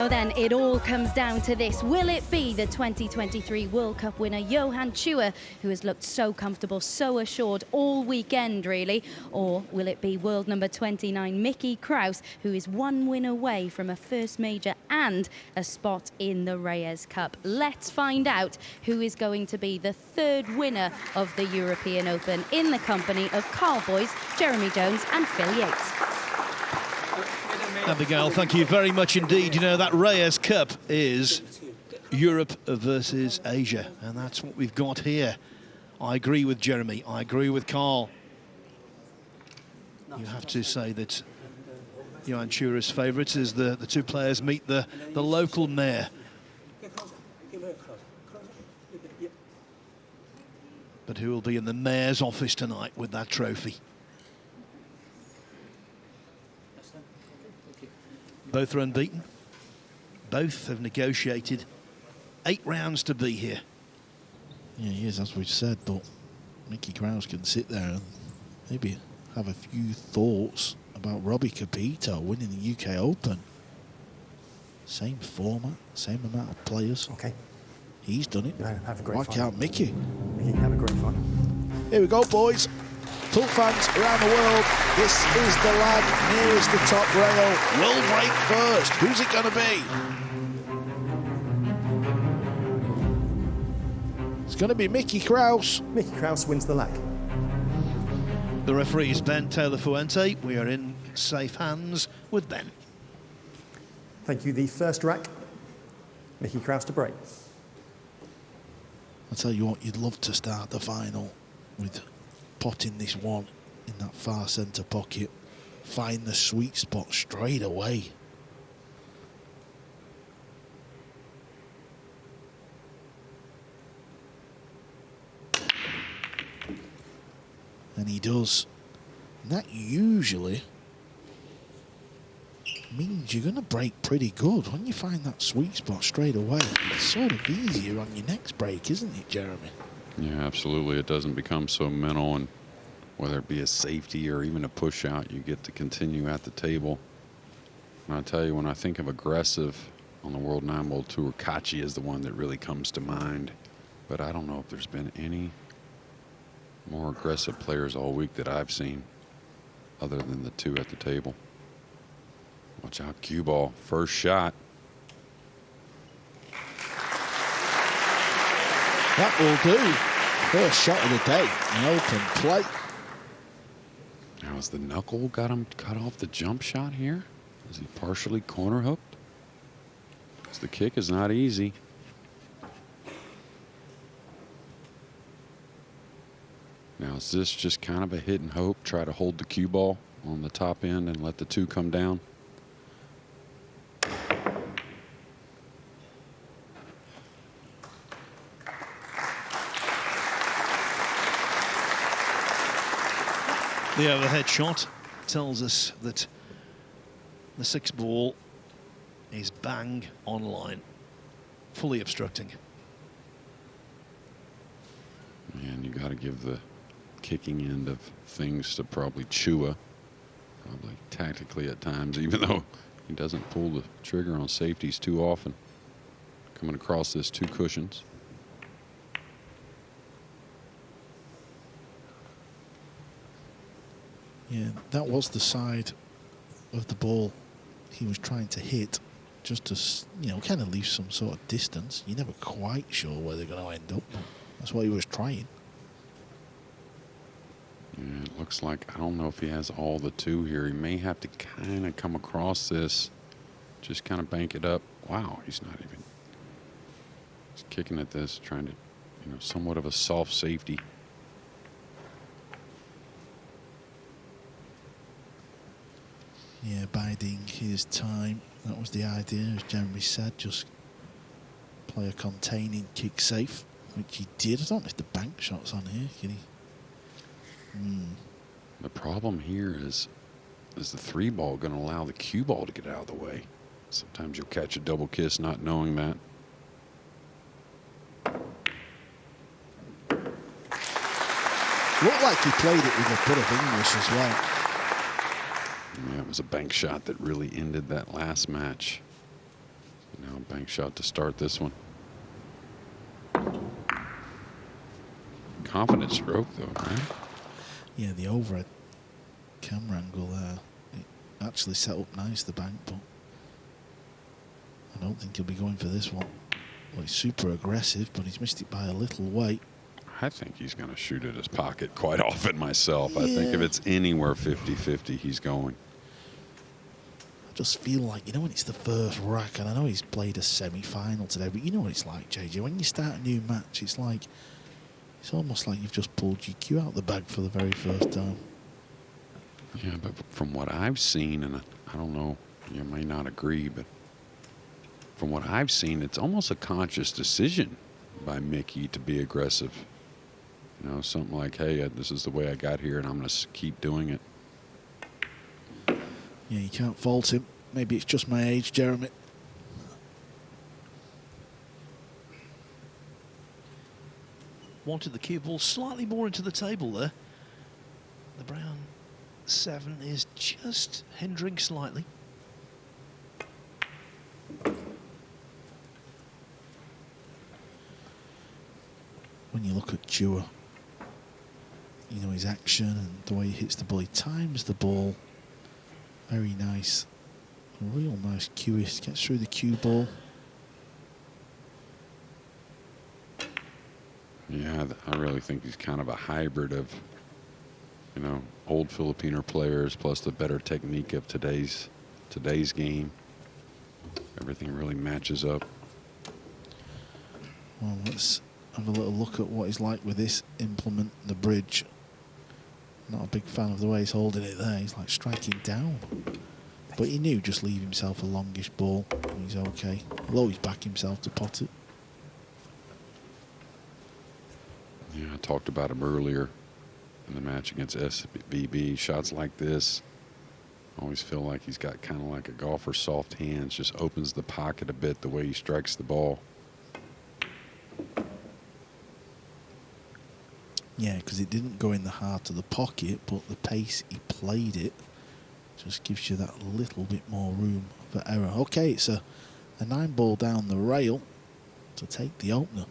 then, it all comes down to this. Will it be the 2023 World Cup winner, Johann Chua, who has looked so comfortable, so assured all weekend, really? Or will it be world number 29, Mickey Krause, who is one win away from a first major and a spot in the Reyes Cup? Let's find out who is going to be the third winner of the European Open in the company of Carl Boyes, Jeremy Jones and Phil Yates. Abigail, thank you very much indeed. You know, that Reyes Cup is Europe versus Asia, and that's what we've got here. I agree with Jeremy. I agree with Carl. You have to say that Johann Chua's favourites as the two players meet the local mayor. But who will be in the mayor's office tonight with that trophy? Both are unbeaten. Both have negotiated 8 rounds to be here. Yeah, he is, as we've said, but Mickey Krause can sit there and maybe have a few thoughts about Robbie Capito winning the UK Open. Same format, same amount of players. Okay. He's done it. No, have a great Why final. can't Mickey? Mickey, have a great final. Here we go, boys. Pool fans around the world, this is the lad nearest the top rail. Will break first. Who's it going to be? It's going to be Mickey Krause. Mickey Krause wins the leg. The referee is Ben Taylor Fuente. We are in safe hands with Ben. Thank you. The first rack, Mickey Krause to break. I'll tell you what, you'd love to start the final with potting this one in that far centre pocket. Find the sweet spot straight away. And he does. And that usually means you're going to break pretty good. When you find that sweet spot straight away, it's sort of easier on your next break, isn't it, Jeremy? Yeah, absolutely. It doesn't become so mental, and whether it be a safety or even a push out, you get to continue at the table. And I'll tell you, when I think of aggressive on the World Nineball Tour, Kachi is the one that really comes to mind. But I don't know if there's been any more aggressive players all week that I've seen other than the two at the table. Watch out, cue ball. First shot. That will do. First shot of the day, an open play. Now, has the knuckle got him cut off the jump shot here? Is he partially corner hooked? Because the kick is not easy. Now, is this just kind of a hit and hope? Try to hold the cue ball on the top end and let the two come down? The overhead shot tells us that the 6 ball is bang on line, fully obstructing. And you got to give the kicking end of things to probably Chua, probably tactically at times, even though he doesn't pull the trigger on safeties too often. Coming across this 2 cushions. Yeah, that was the side of the ball he was trying to hit, just to, you know, kind of leave some sort of distance. You're never quite sure where they're going to end up. That's what he was trying. Yeah, it looks like, I don't know if he has all the 2 here. He may have to kind of come across this, just kind of bank it up. Wow, he's not even, he's kicking at this, trying to, you know, somewhat of a soft safety. Yeah, biding his time. That was the idea, as Jeremy said, just play a containing kick safe, which he did. I don't know if the bank shot's on here. Can he? The problem here is the 3 ball going to allow the cue ball to get out of the way? Sometimes you'll catch a double kiss not knowing that. Looked like he played it with a bit of English as well. Yeah, it was a bank shot that really ended that last match. bank shot to start this one. Confident stroke, though, right? Yeah, the overhead camera angle there, it actually set up nice, the bank, but I don't think he'll be going for this one. Well, he's super aggressive, but he's missed it by a little weight. I think he's going to shoot at his pocket quite often myself. Yeah. I think if it's anywhere 50-50, he's going. I just feel like, you know, when it's the first rack, and I know he's played a semi-final today, but you know what it's like, JJ, when you start a new match, it's almost like you've just pulled your cue out the bag for the very first time. Yeah, but from what I've seen, and I don't know, you may not agree, but from what I've seen, it's almost a conscious decision by Mickey to be aggressive. You know, something like, hey, this is the way I got here, and I'm going to keep doing it. Yeah, you can't fault him. Maybe it's just my age, Jeremy. Wanted the cue ball slightly more into the table there. The brown 7 is just hindering slightly. When you look at Chua, you know, his action and the way he hits the ball, he times the ball. Very nice. A real nice cueist. Gets through the cue ball. Yeah, I really think he's kind of a hybrid of, you know, old Filipino players plus the better technique of today's game. Everything really matches up. Well, let's have a little look at what he's like with this implement, the bridge. Not a big fan of the way he's holding it there. He's like striking down. But he knew just leave himself a longish ball. He's okay. He'll always back himself to pot it. Yeah, I talked about him earlier in the match against SBB. Shots like this, I always feel like he's got kind of like a golfer's soft hands. Just opens the pocket a bit the way he strikes the ball. Yeah, because it didn't go in the heart of the pocket, but the pace he played it just gives you that little bit more room for error. Okay, it's a 9-ball down the rail to take the opener.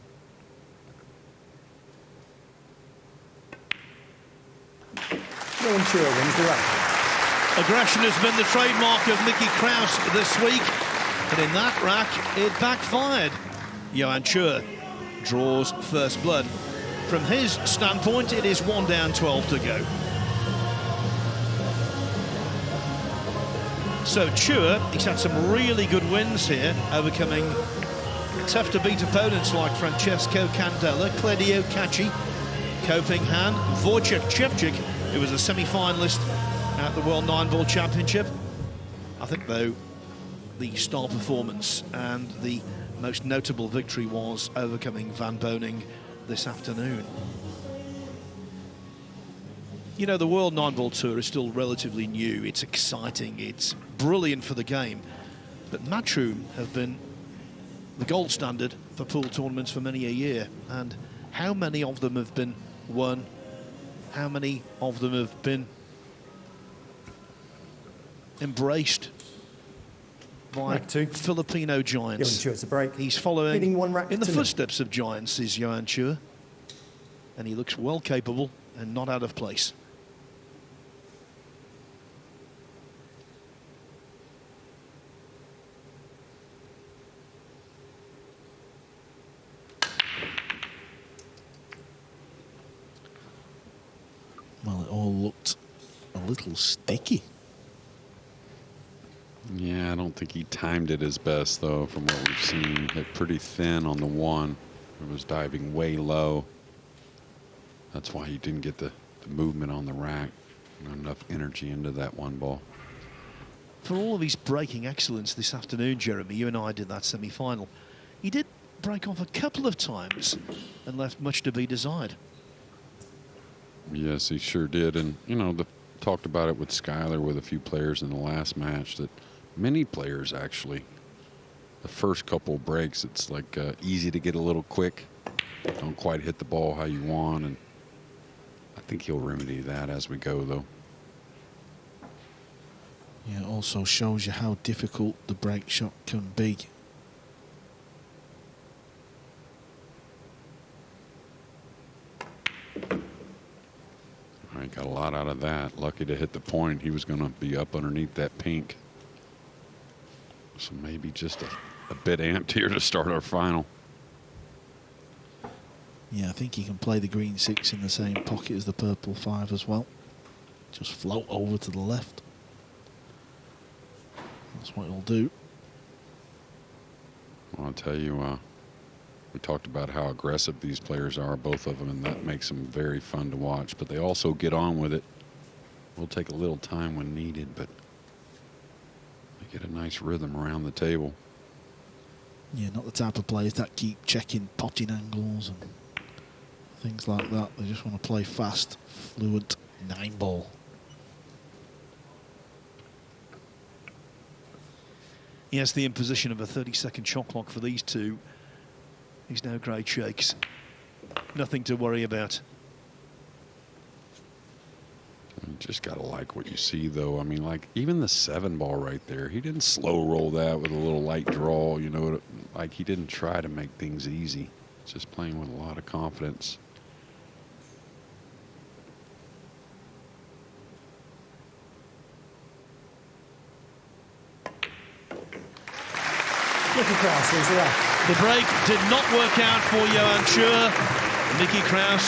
Johann Chua wins the rack. Aggression has been the trademark of Mickey Krause this week, but in that rack, it backfired. Johann Chua draws first blood. From his standpoint, it is 1 down, 12 to go. So Chua, he's had some really good wins here, overcoming tough-to-beat opponents like Francesco Candela, Claudio Cacci, Koping Han, Wojciech Chepchik, who was a semi-finalist at the World Nineball Championship. I think, though, the star performance and the most notable victory was overcoming Van Boning this afternoon. You know, the World Nineball Tour is still relatively new. It's exciting, it's brilliant for the game, but Matchroom have been the gold standard for pool tournaments for many a year. And how many of them have been won? How many of them have been embraced by Filipino giants? Johann Chua's a break. He's following Leading 1 rack in the to footsteps of giants is Johann Chua, and he looks well capable and not out of place. Well, it all looked a little sticky. Yeah, I don't think he timed it his best, though, from what we've seen. Hit pretty thin on the 1. It was diving way low. That's why he didn't get the movement on the rack. Not enough energy into that 1 ball. For all of his breaking excellence this afternoon, Jeremy, you and I did that semi-final, he did break off a couple of times and left much to be desired. Yes, he sure did. And, you know, talked about it with Skyler, with a few players in the last match, that many players actually, the first couple breaks, it's like easy to get a little quick. Don't quite hit the ball how you want. And I think he'll remedy that as we go, though. Yeah, it also shows you how difficult the break shot can be. Got a lot out of that. Lucky to hit the point. He was going to be up underneath that pink. So maybe just a bit amped here to start our final. Yeah, I think he can play the green 6 in the same pocket as the purple 5 as well. Just float over to the left. That's what he'll do. Well, I'll tell you, we talked about how aggressive these players are, both of them, and that makes them very fun to watch. But they also get on with it. Will take a little time when needed, but they get a nice rhythm around the table. Yeah, not the type of players that keep checking potting angles and things like that. They just want to play fast, fluent 9-ball. Yes, the imposition of a 30-second shot clock for these two. He's now great shakes. Nothing to worry about. You just got to like what you see, though. I mean, like, even the 7-ball right there, he didn't slow roll that with a little light draw, you know, like he didn't try to make things easy. Just playing with a lot of confidence. Mickey Krause is the ref. The break did not work out for Johann Chua. Mickey Krause.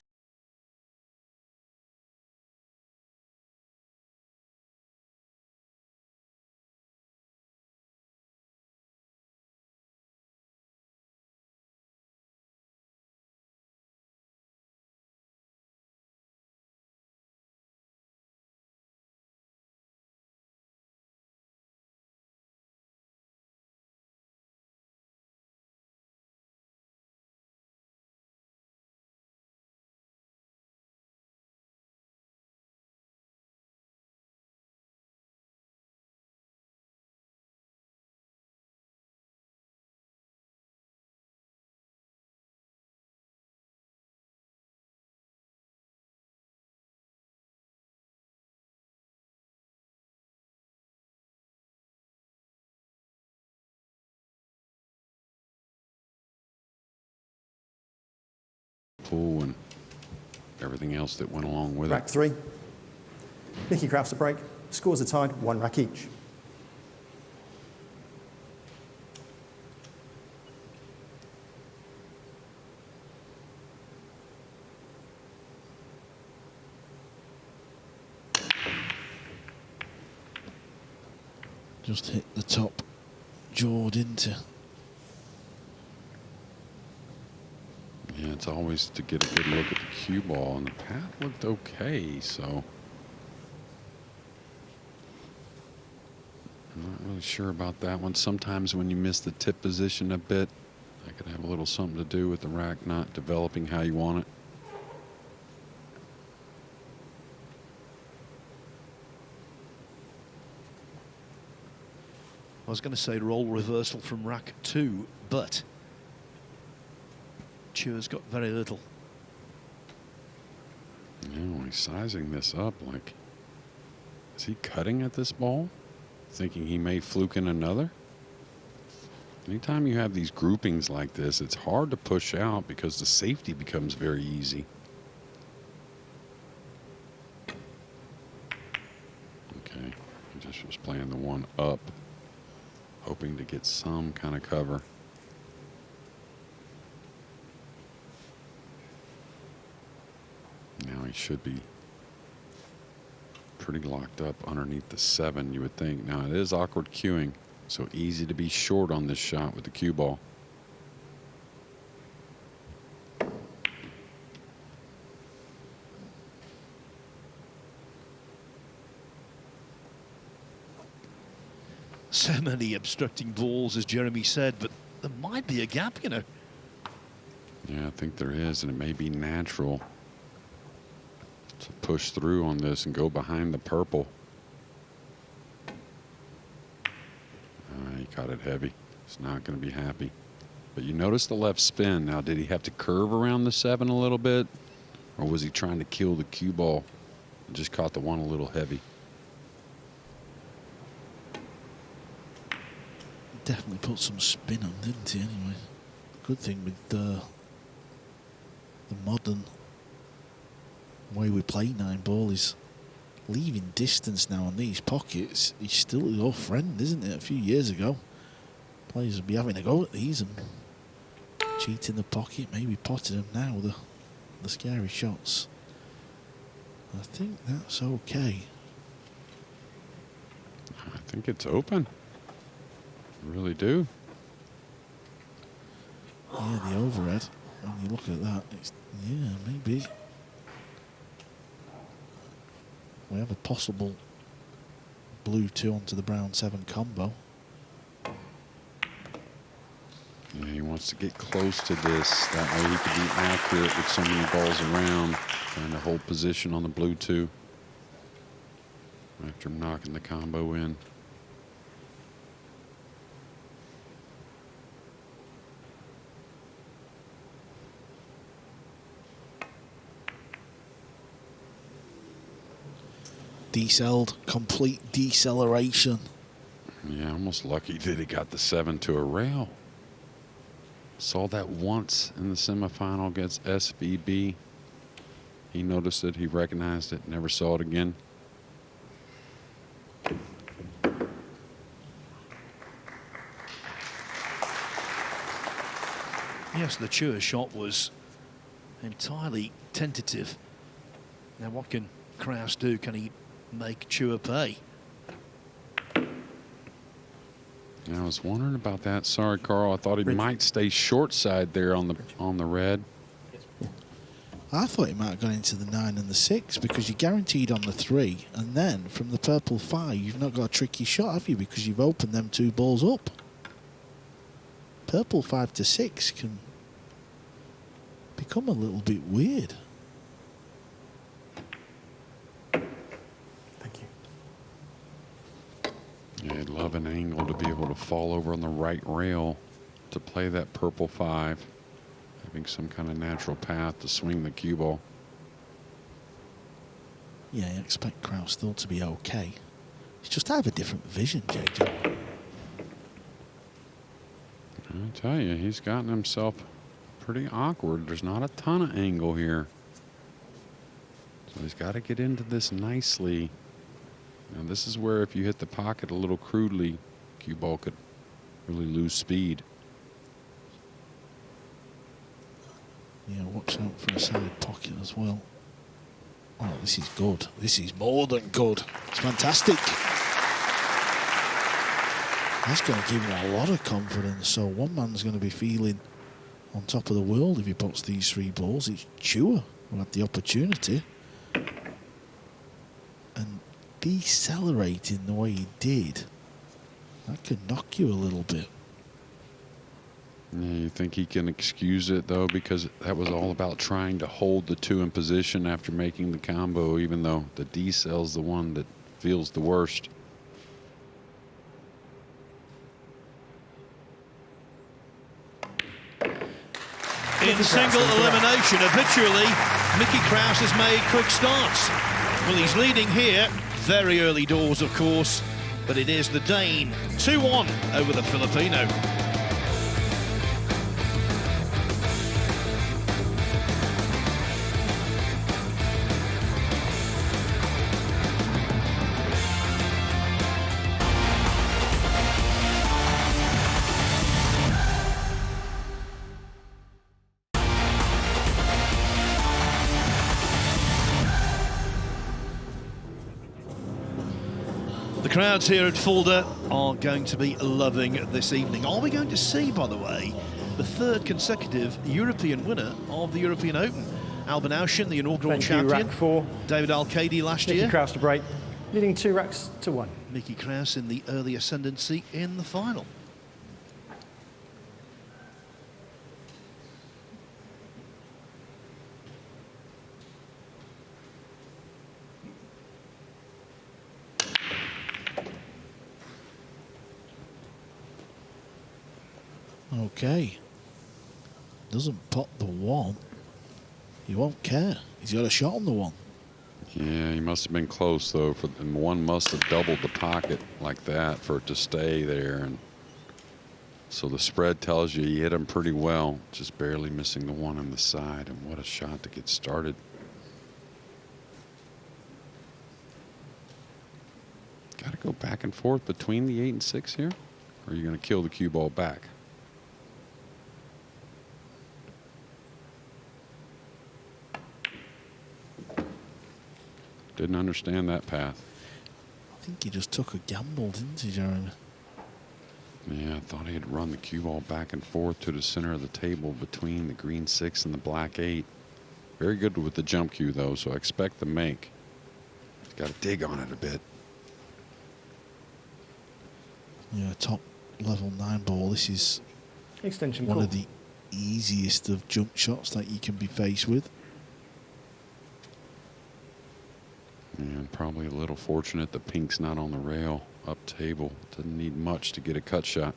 Pool and everything else that went along with Rack it. 3. Mickey Krause to break. Scores are tied, 1 rack each. Just hit the top jaw, didn't he? Yeah, it's always to get a good look at the cue ball, and the path looked okay, so I'm not really sure about that one. Sometimes when you miss the tip position a bit, that could have a little something to do with the rack not developing how you want it. I was going to say roll reversal from rack 2, but Chua's got very little. No, he's sizing this up like, is he cutting at this ball? Thinking he may fluke in another? Anytime you have these groupings like this, it's hard to push out because the safety becomes very easy. Okay, he just was playing the one up, hoping to get some kind of cover. Now he should be pretty locked up underneath the 7, you would think. Now it is awkward cueing, so easy to be short on this shot with the cue ball. So many obstructing balls, as Jeremy said, but there might be a gap, you know. Yeah, I think there is, and it may be natural to push through on this and go behind the purple. He caught it heavy. He's not going to be happy. But you notice the left spin. Now, did he have to curve around the 7 a little bit? Or was he trying to kill the cue ball and just caught the one a little heavy? Definitely put some spin on, didn't he, anyway? Good thing with the modern way we play 9-ball is leaving distance now on these pockets is still your friend, isn't it? A few years ago, players would be having a go at these and cheating the pocket, maybe potting them now, the scary shots. I think that's okay. I think it's open. I really do. Yeah, the overhead, when you look at that, it's, yeah, maybe. We have a possible blue 2 onto the brown 7 combo. Yeah, he wants to get close to this. That way he can be accurate with so many balls around, trying to hold position on the blue 2 after knocking the combo in. Decelled, complete deceleration. Yeah, almost lucky that he got the 7 to a rail. Saw that once in the semifinal against SVB. He noticed it, he recognized it, never saw it again. Yes, the Chua shot was entirely tentative. Now what can Krause do? Can he make Chua pay? I was wondering about that. Sorry, Carl. I thought he might stay short side there on the red. I thought he might have gone into the 9 and the 6 because you're guaranteed on the 3, and then from the purple 5 you've not got a tricky shot, have you? Because you've opened them 2 balls up. Purple 5 to 6 can become a little bit weird. Yeah, I'd love an angle to be able to fall over on the right rail to play that purple 5, having some kind of natural path to swing the cue ball. Yeah, I expect Krause still to be okay. It's just I have a different vision, JJ. I tell you, he's gotten himself pretty awkward. There's not a ton of angle here. So he's got to get into this nicely. Now this is where if you hit the pocket a little crudely, cue ball could really lose speed. Yeah, watch out for a side pocket as well. Oh, this is good. This is more than good. It's fantastic. That's going to give him a lot of confidence. So one man's going to be feeling on top of the world if he puts these 3 balls. It's Chua who had the opportunity. And decelerating the way he did, that could knock you a little bit. Yeah, you think he can excuse it though, because that was all about trying to hold the 2 in position after making the combo, even though the decell's the one that feels the worst. In single elimination, habitually, Mickey Krause has made quick starts. Well, he's leading here, very early doors, of course, but it is the Dane 2-1 over the Filipino. The crowds here at Fulda are going to be loving this evening. Are we going to see, by the way, the 3rd consecutive European winner of the European Open? Albin Auschen, the inaugural champion. Rack 4. David Al-Kadi last Mickey year. Krause to break, leading 2 racks to 1. Mickey Krause in the early ascendancy in the final. Okay. Doesn't pot the 1. He won't care. He's got a shot on the 1. Yeah, he must have been close though. And 1 must have doubled the pocket like that for it to stay there. And so the spread tells you he hit him pretty well, just barely missing the 1 on the side. And what a shot to get started. go back and forth between the 8 and 6 here? Or are you going to kill the cue ball back? Didn't understand that path. I think he just took a gamble, didn't he, Jeremy? Yeah, I thought he had run the cue ball back and forth to the center of the table between the green 6 and the black 8. Very good with the jump cue, though, so I expect the make. He's got to dig on it a bit. Yeah, top level 9-ball. This is Extension one call. of the easiest of jump shots that you can be faced with. And probably a little fortunate the pink's not on the rail up table. Doesn't need much to get a cut shot.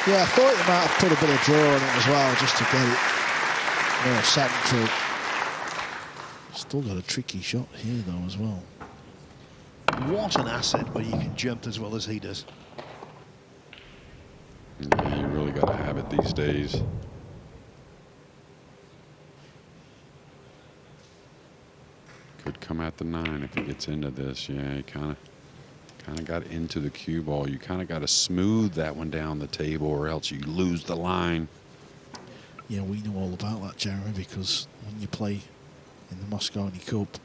Yeah, I thought he might have put a bit of draw on it as well, just to get it more central. Still got a tricky shot here, though, as well. What an asset where you can jump as well as he does. Yeah, you really got to have it these days. Could come at the 9 if he gets into this. Yeah, he kind of got into the cue ball. You kind of got to smooth that one down the table, or else you lose the line. Yeah, we know all about that, Jeremy, because when you play in the Mosconi Cup,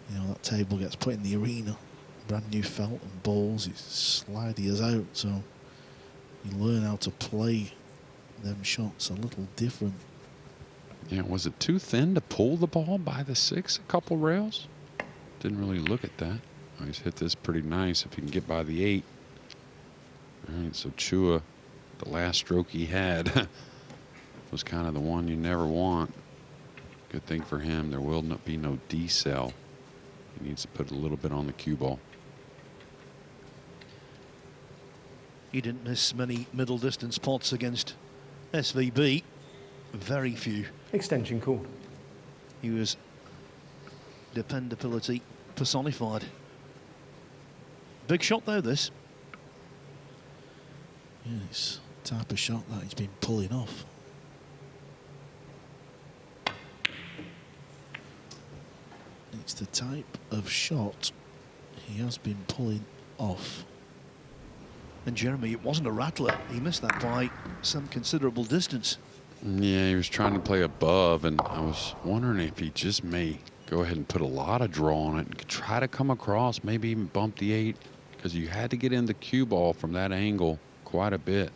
you know, that table gets put in the arena, brand new felt and balls, it's slidey as out, so you learn how to play them shots a little different. Yeah, was it too thin to pull the ball by the 6 a couple rails? Didn't really look at that. Oh, he's hit this pretty nice if he can get by the 8. All right, so Chua, the last stroke he had was kind of the one you never want. Good thing for him, there will not be no decel. He needs to put a little bit on the cue ball. He didn't miss many middle distance pots against SVB. Very few. Extension call. He was dependability personified. Big shot though, this. Yeah, it's the type of shot that he's been pulling off. It's the type of shot he has been pulling off. And Jeremy, it wasn't a rattler. He missed that by some considerable distance. Yeah, he was trying to play above, and I was wondering if he just may go ahead and put a lot of draw on it and try to come across, maybe even bump the 8, because you had to get in the cue ball from that angle quite a bit.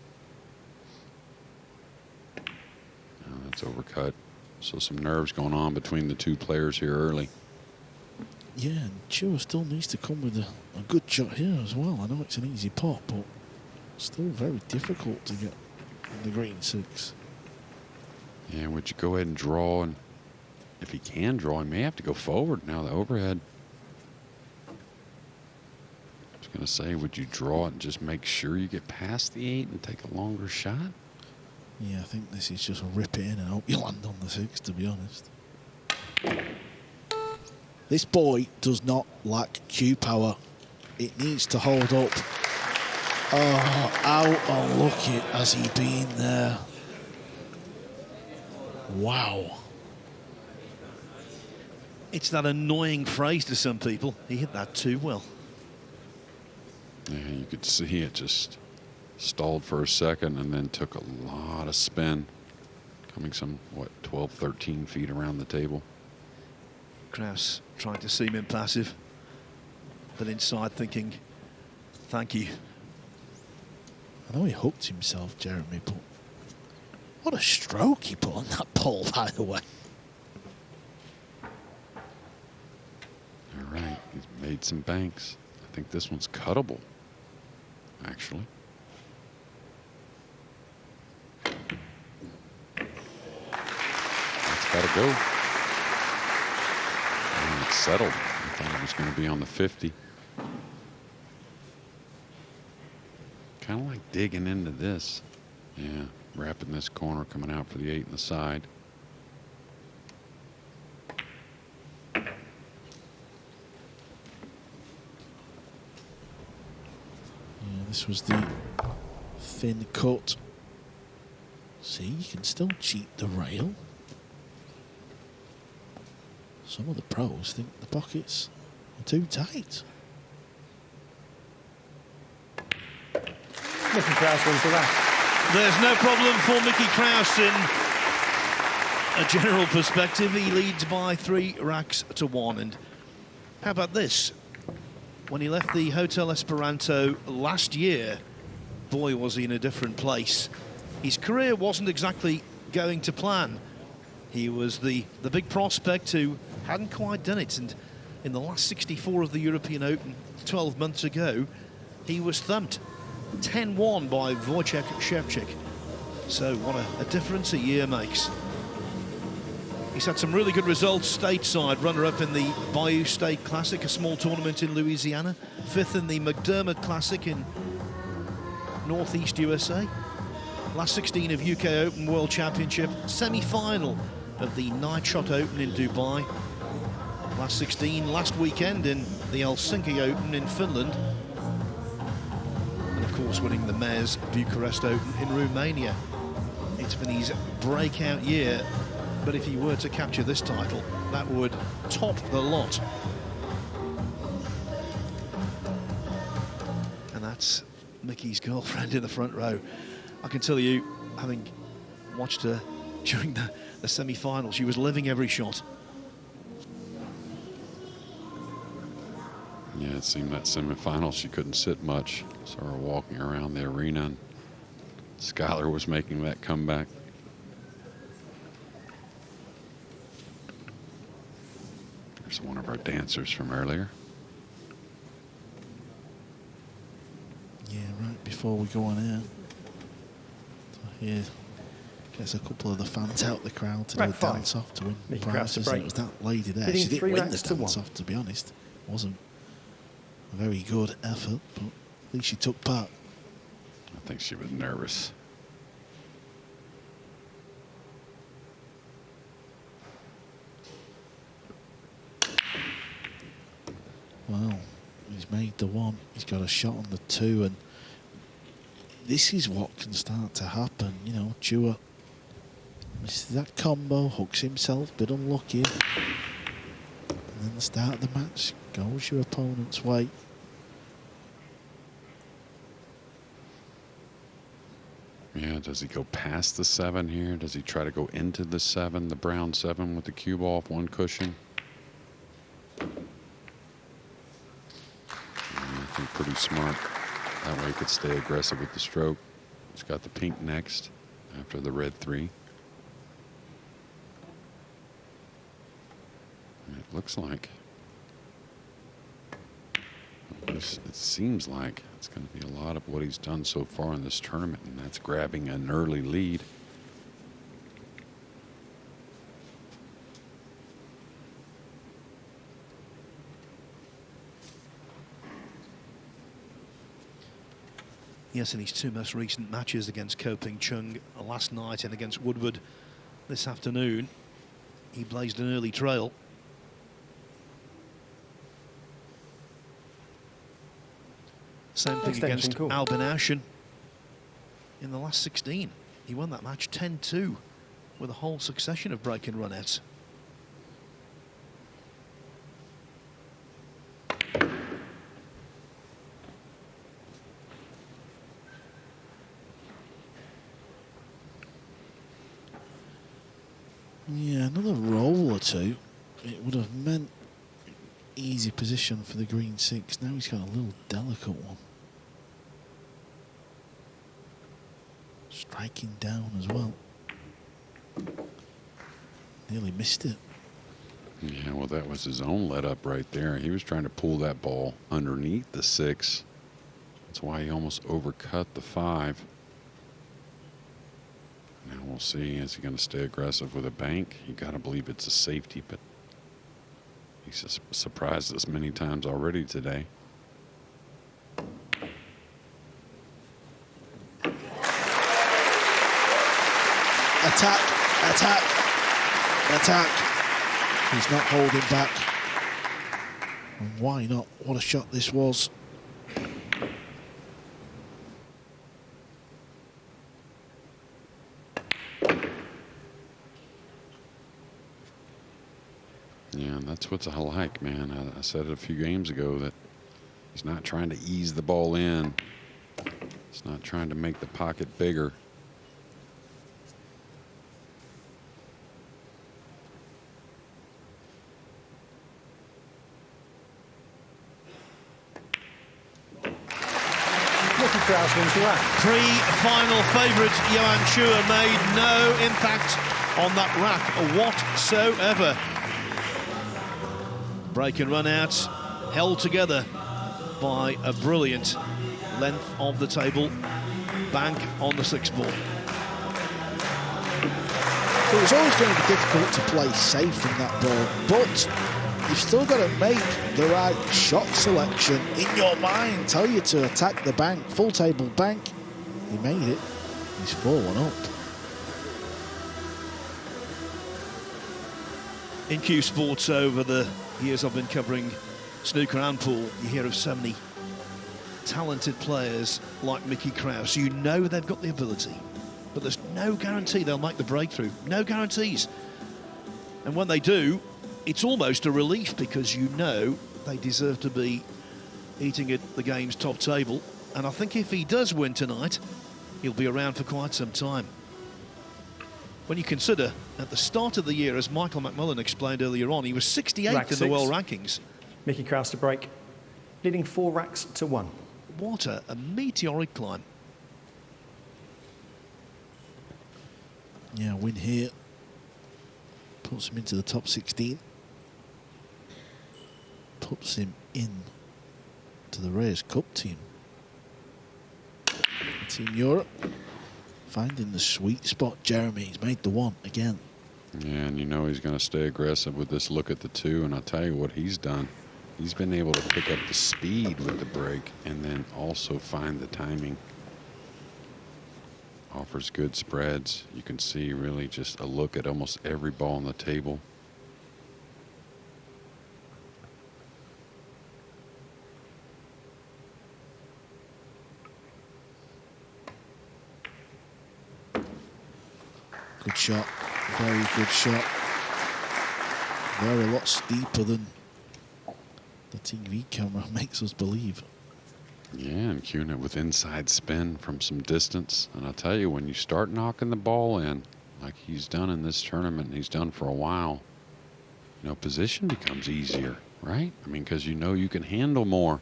Oh, that's overcut. So some nerves going on between the two players here early. Yeah, and Chua still needs to come with a good shot here as well. I know it's an easy pot, but still very difficult to get in the green 6. Yeah, would you go ahead and draw? And if he can draw, he may have to go forward now, the overhead. I was going to say, would you draw it and just make sure you get past the 8 and take a longer shot? Yeah, I think this is just rip it in and hope you land on the 6, to be honest. This boy does not lack cue power. It needs to hold up. Oh, how unlucky has he been there? Wow. It's that annoying phrase to some people. He hit that too well. Yeah, you could see it just stalled for a second and then took a lot of spin, coming some, what, 12, 13 feet around the table. Krause trying to seem impassive, but inside thinking, thank you. I know he hooked himself, Jeremy, but what a stroke he put on that pole, by the way. All right, he's made some banks. I think this one's cuttable, actually. That's got to go. And it's settled. I thought it was going to be on the 50. Kind of like digging into this. Yeah, wrapping this corner, coming out for the 8 in the side. Yeah, this was the thin cut. See, you can still cheat the rail. Some of the pros think the pockets are too tight. Mickey Krause wins the rack. There's no problem for Mickey Krause in a general perspective. He leads by 3 racks to 1. And how about this? When he left the Hotel Esperanto last year, boy, was he in a different place. His career wasn't exactly going to plan. He was the big prospect who hadn't quite done it. And in the last 64 of the European Open 12 months ago, he was thumped 10-1 by Wojciech Szewczyk. So what a difference a year makes. He's had some really good results stateside. Runner-up in the Bayou State Classic, a small tournament in Louisiana. 5th in the McDermott Classic in Northeast USA. Last 16 of UK Open World Championship. Semi-final of the Night Shot Open in Dubai. Last 16 last weekend in the Helsinki Open in Finland. And of course winning the Mayor's Bucharest Open in Romania. It's been his breakout year. But if he were to capture this title, that would top the lot. And that's Mickey's girlfriend in the front row. I can tell you, having watched her during the semi-final, she was living every shot. Yeah, it seemed that semi-final she couldn't sit much. Saw her walking around the arena. And Skylar was making that comeback. There's one of our dancers from earlier. Yeah, right before we go on air. So here gets a couple of the fans out the crowd to do a Rack 5. dance off to win Mickey Krause prizes. to break. It was that lady there. Hitting She 3 didn't win the racks to dance 1. off, to be honest. Wasn't a very good effort, but at least she took part. I think she was nervous. Well, he's made the 1. He's got a shot on the 2, and this is what can start to happen. You know, Chua misses that combo, hooks himself, bit unlucky. And then the start of the match goes your opponent's way. Yeah, does he go past the 7 here? Does he try to go into the 7, the brown 7 with the cue ball off 1 cushion? I think pretty smart. That way he could stay aggressive with the stroke. He's got the pink next after the red 3. And it looks like, it seems like it's going to be a lot of what he's done so far in this tournament, and that's grabbing an early lead. Yes, in his 2 most recent matches against Ko Ping Chung last night and against Woodward this afternoon, he blazed an early trail. Same thing Extension, against cool. Albin Ashen in the last 16. He won that match 10-2 with a whole succession of break-in runettes. Yeah, another roll or 2. It would have meant easy position for the green 6. Now he's got a little delicate one. Striking down as well. Nearly missed it. Yeah, well, that was his own let up right there. He was trying to pull that ball underneath the 6. That's why he almost overcut the 5. Now we'll see. Is he going to stay aggressive with a bank? You got to believe it's a safety, but he's just surprised us many times already today. Attack, attack, attack. He's not holding back. And why not? What a shot this was. Yeah, and That's what I like, man. I said it a few games ago that he's not trying to ease the ball in. He's not trying to make the pocket bigger. Krause wins the rack. Pre-final favourite Johann Chua made no impact on that rack whatsoever. Break and run outs held together by a brilliant length of the table bank on the 6th ball. So it's always going to be difficult to play safe in that ball, but you've still got to make the right shot selection in your mind. Tell you to attack the bank, full table bank. He made it. He's 4-1 up. In Q Sports, over the years I've been covering snooker and pool, you hear of so many talented players like Mickey Krause. You know they've got the ability, but there's no guarantee they'll make the breakthrough. No guarantees. And when they do, it's almost a relief because you know they deserve to be eating at the game's top table. And I think if he does win tonight, he'll be around for quite some time. When you consider, at the start of the year, as Michael McMullen explained earlier on, he was 68th in the world rankings. Mickey Krause to break, leading 4 racks to 1. What a meteoric climb. Yeah, win here puts him into the top 16. Puts him in to the Rays Cup team. Team Europe finding the sweet spot. Jeremy, he's made the 1 again. Yeah, and you know he's going to stay aggressive with this look at the 2, and I'll tell you what he's done. He's been able to pick up the speed with the break and then also find the timing. Offers good spreads. You can see really just a look at almost every ball on the table. Good shot, very good shot. They're a lot steeper than the TV camera makes us believe. Yeah, and cueing it with inside spin from some distance. And I'll tell you, when you start knocking the ball in, like he's done in this tournament, and he's done for a while, you know, position becomes easier, right? I mean, because you know you can handle more.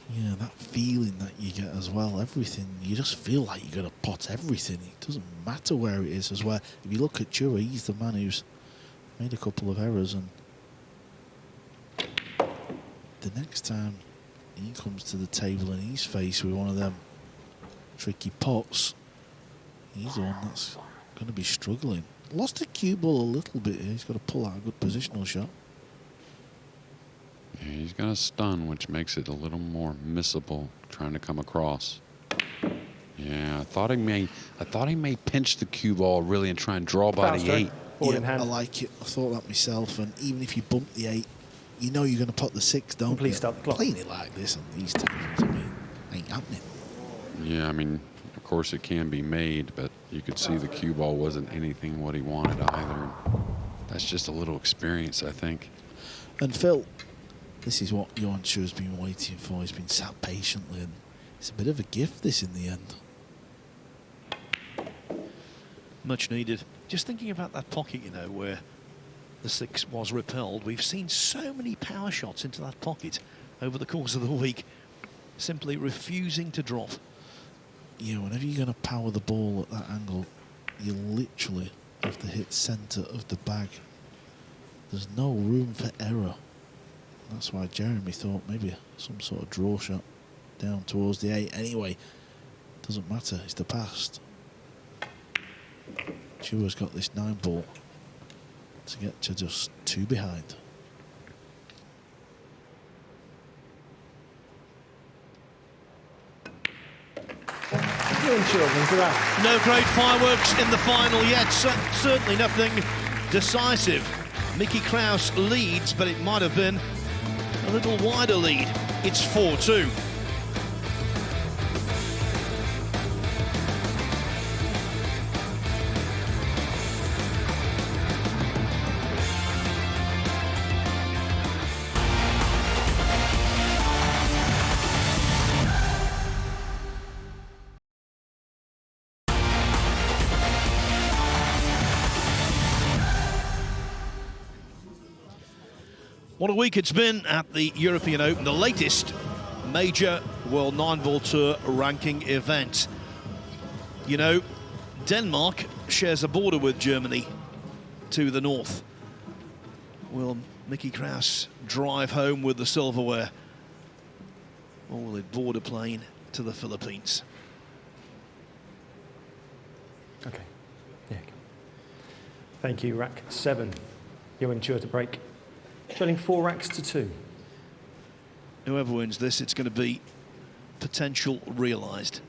Yeah, that feeling that you get as well, everything, you just feel like you're going to pot everything. It doesn't matter where it is as well. If you look at Chua, he's the man who's made a couple of errors, and the next time he comes to the table and he's faced with one of them tricky pots, he's the one that's going to be struggling. Lost the cue ball a little bit here. He's got to pull out a good positional shot. Yeah, he's got a stun, which makes it a little more missable trying to come across. Yeah, I thought he may pinch the cue ball really and try and draw by the 8. Yeah, I like it. I thought that myself. And even if you bump the 8, you know you're going to pot the 6, don't you? Please stop the clock. Playing it like this on these tables, I mean, ain't happening. Yeah, I mean, of course it can be made, but you could see the cue ball wasn't anything what he wanted either. That's just a little experience, I think. And Phil, this is what Johann Chua's been waiting for. He's been sat patiently, and it's a bit of a gift, this, in the end. Much needed. Just thinking about that pocket, you know, where the 6 was repelled. We've seen so many power shots into that pocket over the course of the week, simply refusing to drop. Yeah, whenever you're going to power the ball at that angle, you literally have to hit centre of the bag. There's no room for error. That's why Jeremy thought maybe some sort of draw shot down towards the 8. Anyway, doesn't matter, it's the past. Chua's got this 9 ball to get to just 2 behind. No great fireworks in the final yet. Certainly nothing decisive. Mickey Krause leads, but it might have been a little wider lead. It's 4-2. What a week it's been at the European Open, the latest major World Nineball Tour ranking event. You know, Denmark shares a border with Germany to the north. Will Mickey Krause drive home with the silverware, or will it board a plane to the Philippines? Okay. Yeah. Thank you. Rack 7. Johann Chua to break. Trailing 4 racks to 2. Whoever wins this, it's going to be potential realised.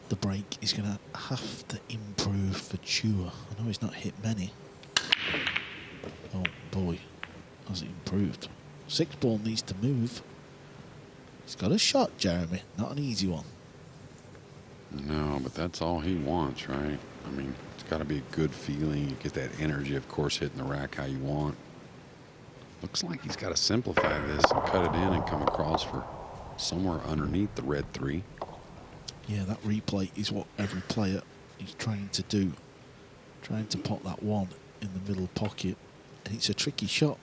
The break is going to have to improve for Chua. I know he's not hit many. Oh boy, has it improved. 6 ball needs to move. He's got a shot, Jeremy. Not an easy one. No, but that's all he wants, right? I mean, it's got to be a good feeling. You get that energy, of course, hitting the rack how you want. Looks like he's got to simplify this and cut it in and come across for somewhere underneath the red 3. Yeah, that replay is what every player is trying to do. Trying to pop that one in the middle pocket. And it's a tricky shot.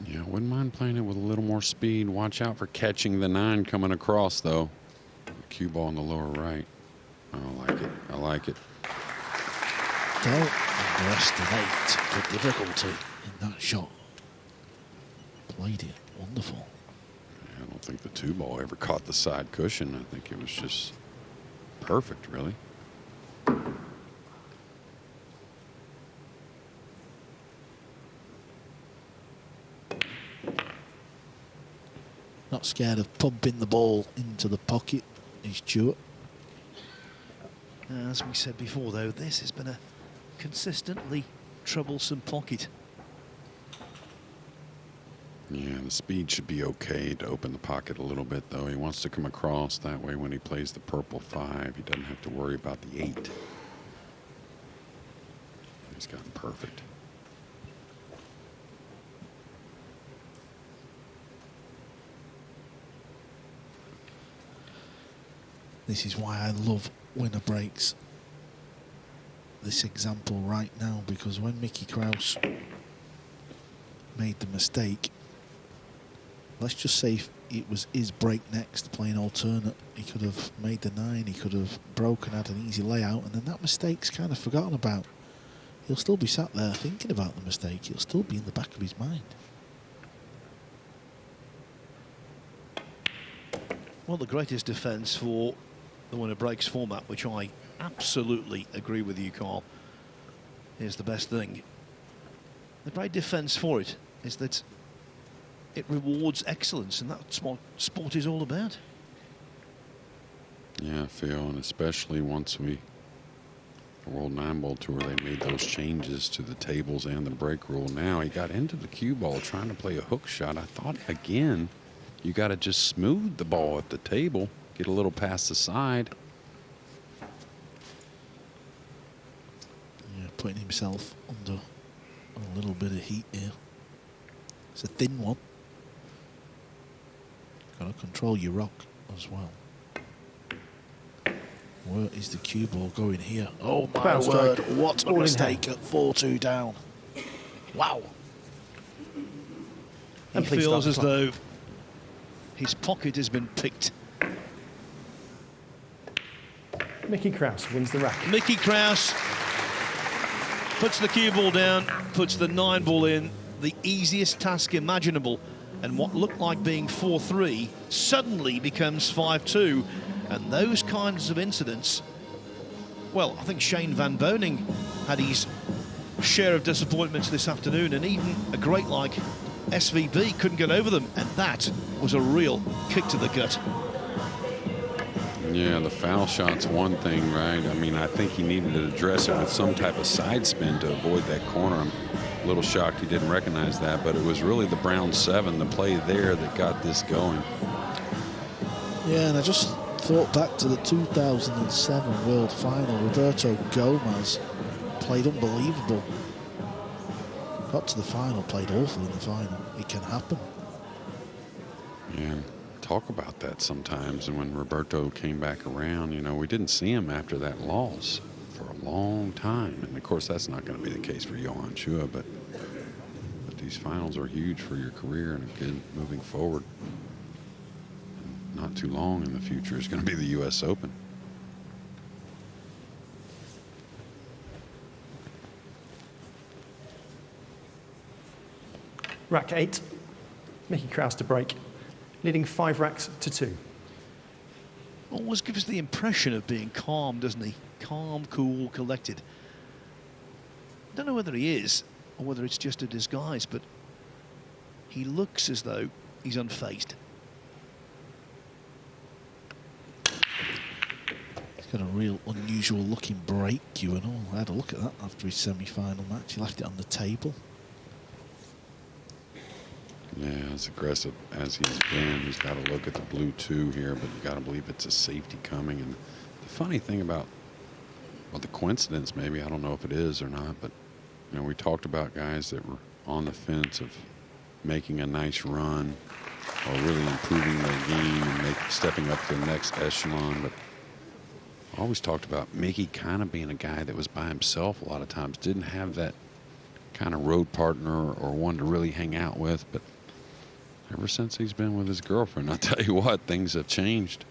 Yeah, wouldn't mind playing it with a little more speed. Watch out for catching the 9 coming across, though. The cue ball in the lower right. I like it. I like it. Don't underestimate the difficulty in that shot. Played it wonderful. I don't think the 2 ball ever caught the side cushion. I think it was just perfect, really. Not scared of pumping the ball into the pocket, is Chua. As we said before, though, this has been a consistently troublesome pocket. Yeah, the speed should be okay to open the pocket a little bit, though. He wants to come across. That way, when he plays the purple 5, he doesn't have to worry about the 8. He's gotten perfect. This is why I love winner breaks. This example right now, because when Mickey Krause made the mistake, let's just say if it was his break next, playing alternate, he could have made the 9, he could have broken, had an easy layout, and then that mistake's kind of forgotten about. He'll still be sat there thinking about the mistake. It'll still be in the back of his mind. Well, the greatest defence for the winner breaks format, which I absolutely agree with you, Carl, is the best thing. The great defence for it is that it rewards excellence, and that's what sport is all about. Yeah, Phil, and especially once the World Nineball Tour, they made those changes to the tables and the break rule. Now he got into the cue ball trying to play a hook shot. I thought, again, you got to just smooth the ball at the table, get a little past the side. Yeah, putting himself under a little bit of heat here. It's a thin one. Got to control your rock as well. Where is the cue ball going here? Oh my word, what a mistake at 4-2 down. Wow. He feels as though his pocket has been picked. Mickey Krause wins the rack. Mickey Krause puts the cue ball down, puts the 9 ball in, the easiest task imaginable, and what looked like being 4-3 suddenly becomes 5-2. And those kinds of incidents, well, I think Shane Van Boning had his share of disappointments this afternoon, and even a great like SVB couldn't get over them, and that was a real kick to the gut. Yeah, the foul shot's one thing, right? I mean, I think he needed to address it with some type of side spin to avoid that corner. I'm a little shocked he didn't recognize that, but it was really the brown 7, the play there, that got this going. Yeah, and I just thought back to the 2007 World Final. Roberto Gomez played unbelievable. Got to the final, played awful in the final. It can happen. Yeah, talk about that sometimes. And when Roberto came back around, you know, we didn't see him after that loss for a long time. And of course, that's not going to be the case for Johann Chua, but these finals are huge for your career and good moving forward. And not too long in the future is going to be the U.S. Open. Rack 8, Mickey Krause to break, leading 5 racks to 2. Always gives the impression of being calm, doesn't he? Calm, cool, collected. Don't know whether he is or whether it's just a disguise, but he looks as though he's unfazed. He's got a real unusual looking break, you and all. I had a look at that after his semi-final match. He left it on the table. Yeah, as aggressive as he's been, he's got to look at the blue 2 here, but you got to believe it's a safety coming. And the funny thing about, well, the coincidence maybe, I don't know if it is or not, but you know, we talked about guys that were on the fence of making a nice run or really improving their game and stepping up to the next echelon. But I always talked about Mickey kind of being a guy that was by himself a lot of times, didn't have that kind of road partner or one to really hang out with. But ever since he's been with his girlfriend, I'll tell you what, things have changed.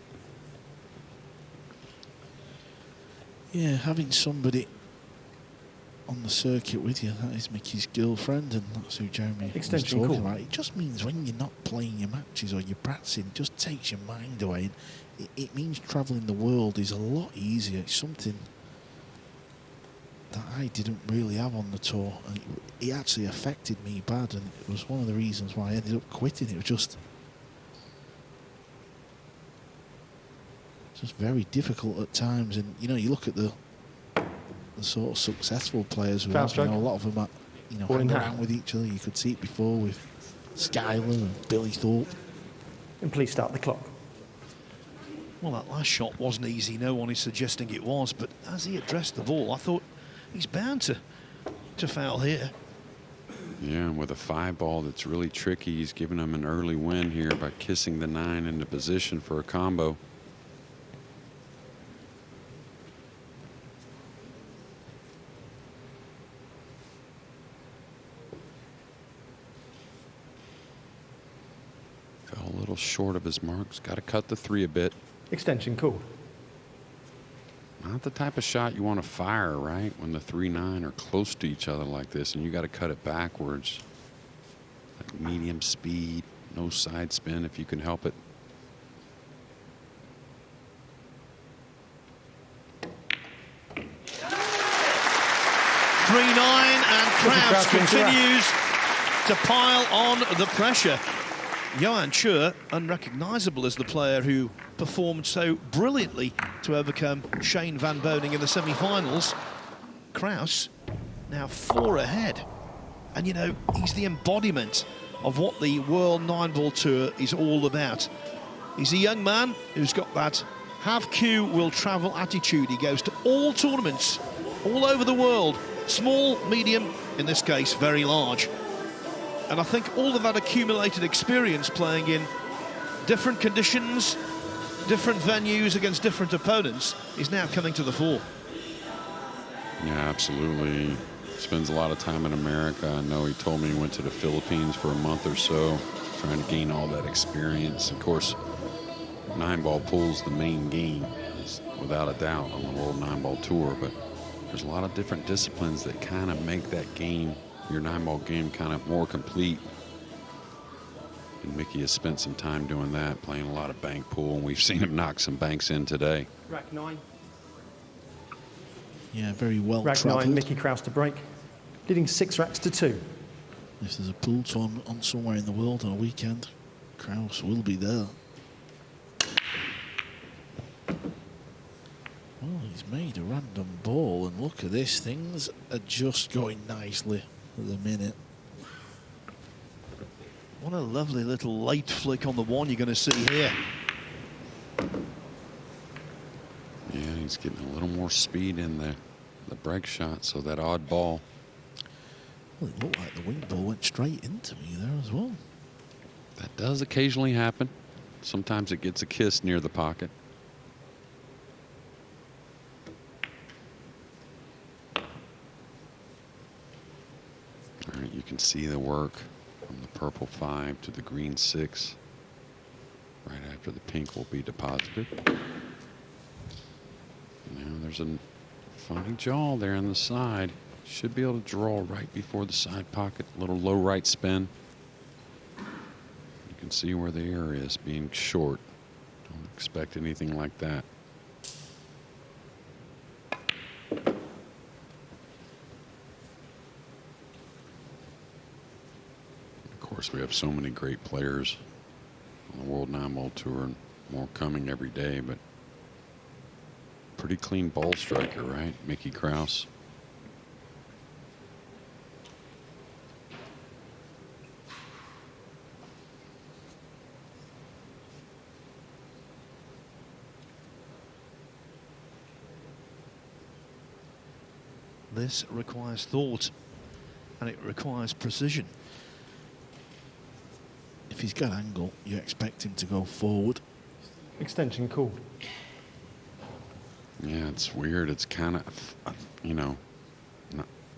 Yeah, having somebody on the circuit with you, that is Mickey's girlfriend, and that's who Jeremy was Extension talking cool. about. It just means when you're not playing your matches or you're practicing, it just takes your mind away. And it means travelling the world is a lot easier. It's something that I didn't really have on the tour, and it actually affected me bad, and it was one of the reasons why I ended up quitting. It was just very difficult at times. And you know, you look at the sort of successful players we have, you know, a lot of them are, you know, hang around with each other. You could see it before with Skyler and Billy Thorpe. And please start the clock. Well, that last shot wasn't easy. No one is suggesting it was, but as he addressed the ball, I thought he's bound to foul here. Yeah, and with a 5 ball that's really tricky, he's giving him an early win here by kissing the 9 into position for a combo. Fell a little short of his marks. Got to cut the 3 a bit. Extension called. Not the type of shot you want to fire, right? When the 3-9 are close to each other like this, and you got to cut it backwards. Like medium speed, no side spin if you can help it. And Krause continues to pile on the pressure. Johann Chua, unrecognisable as the player who performed so brilliantly to overcome Shane Van Boning in the semi-finals. Krause now 4 ahead. And, you know, he's the embodiment of what the World Nineball Tour is all about. He's a young man who's got that have Q will travel attitude. He goes to all tournaments all over the world. Small, medium, in this case, very large. And I think all of that accumulated experience playing in different conditions, different venues against different opponents is now coming to the fore. Yeah, absolutely. Spends a lot of time in America. I know he told me he went to the Philippines for a month or so, trying to gain all that experience. Of course, 9-ball pool's the main game, without a doubt, on the World 9-ball Tour. But there's a lot of different disciplines that kind of make that game, your 9-ball game, kind of more complete. And Mickey has spent some time doing that, playing a lot of bank pool, and we've seen him knock some banks in today. Rack 9. Yeah, very well Rack travelled. 9, Mickey Krause to break, leading 6 racks to 2. If there's a pool tournament on somewhere in the world on a weekend, Krause will be there. Well, he's made a random ball, and look at this. Things are just going nicely at the minute. What a lovely little late flick on the 1 you're going to see here. Yeah, he's getting a little more speed in the break shot, so that odd ball. Well, it looked like the wing ball went straight into me there as well. That does occasionally happen. Sometimes it gets a kiss near the pocket. All right, you can see the work from the purple 5 to the green 6 right after the pink will be deposited. Now there's a funny jaw there on the side. Should be able to draw right before the side pocket. A little low right spin. You can see where the air is being short. Don't expect anything like that. Of course, we have so many great players on the World Nineball Tour, and more coming every day, but pretty clean ball striker, right? Mickey Krause. This requires thought, and it requires precision. If he's got angle, you expect him to go forward. Extension called. Yeah, it's weird. It's kind of, you know,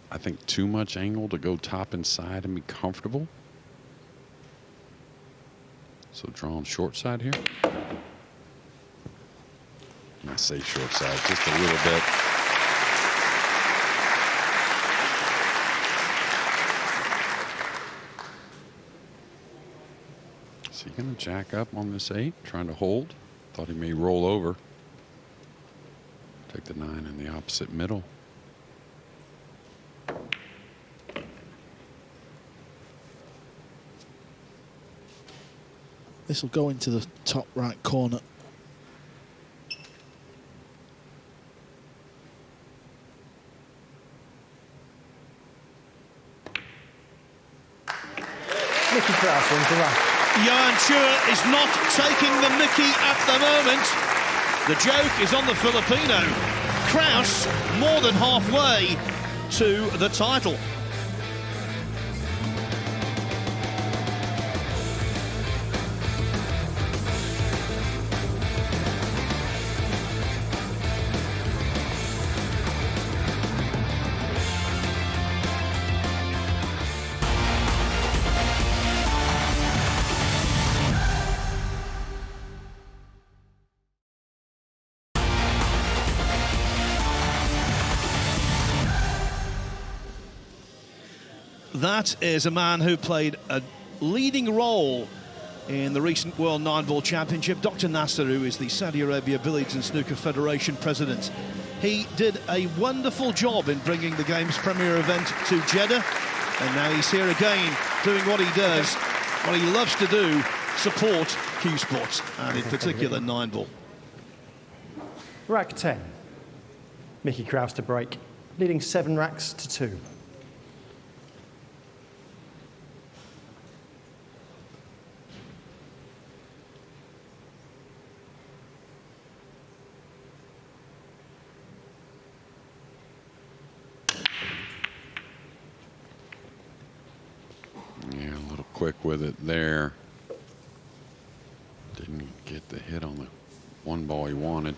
I think too much angle to go top inside and be comfortable. So drawing short side here. I say short side just a little bit. Is he going to jack up on this 8, trying to hold? Thought he may roll over. Take the 9 in the opposite middle. This will go into the top right corner. Mickey Krause into that. Johann Chua is not taking the mickey at the moment. The joke is on the Filipino. Krause more than halfway to the title. That is a man who played a leading role in the recent World Nineball Championship, Dr. Nasser, who is the Saudi Arabia Billiards and Snooker Federation president. He did a wonderful job in bringing the game's premier event to Jeddah, and now he's here again doing what he does, what he loves to do, support Q Sports, and in particular Nineball. Rack 10. Mickey Krause to break, leading 7 racks to 2. Yeah, a little quick with it there. Didn't get the hit on the one ball he wanted.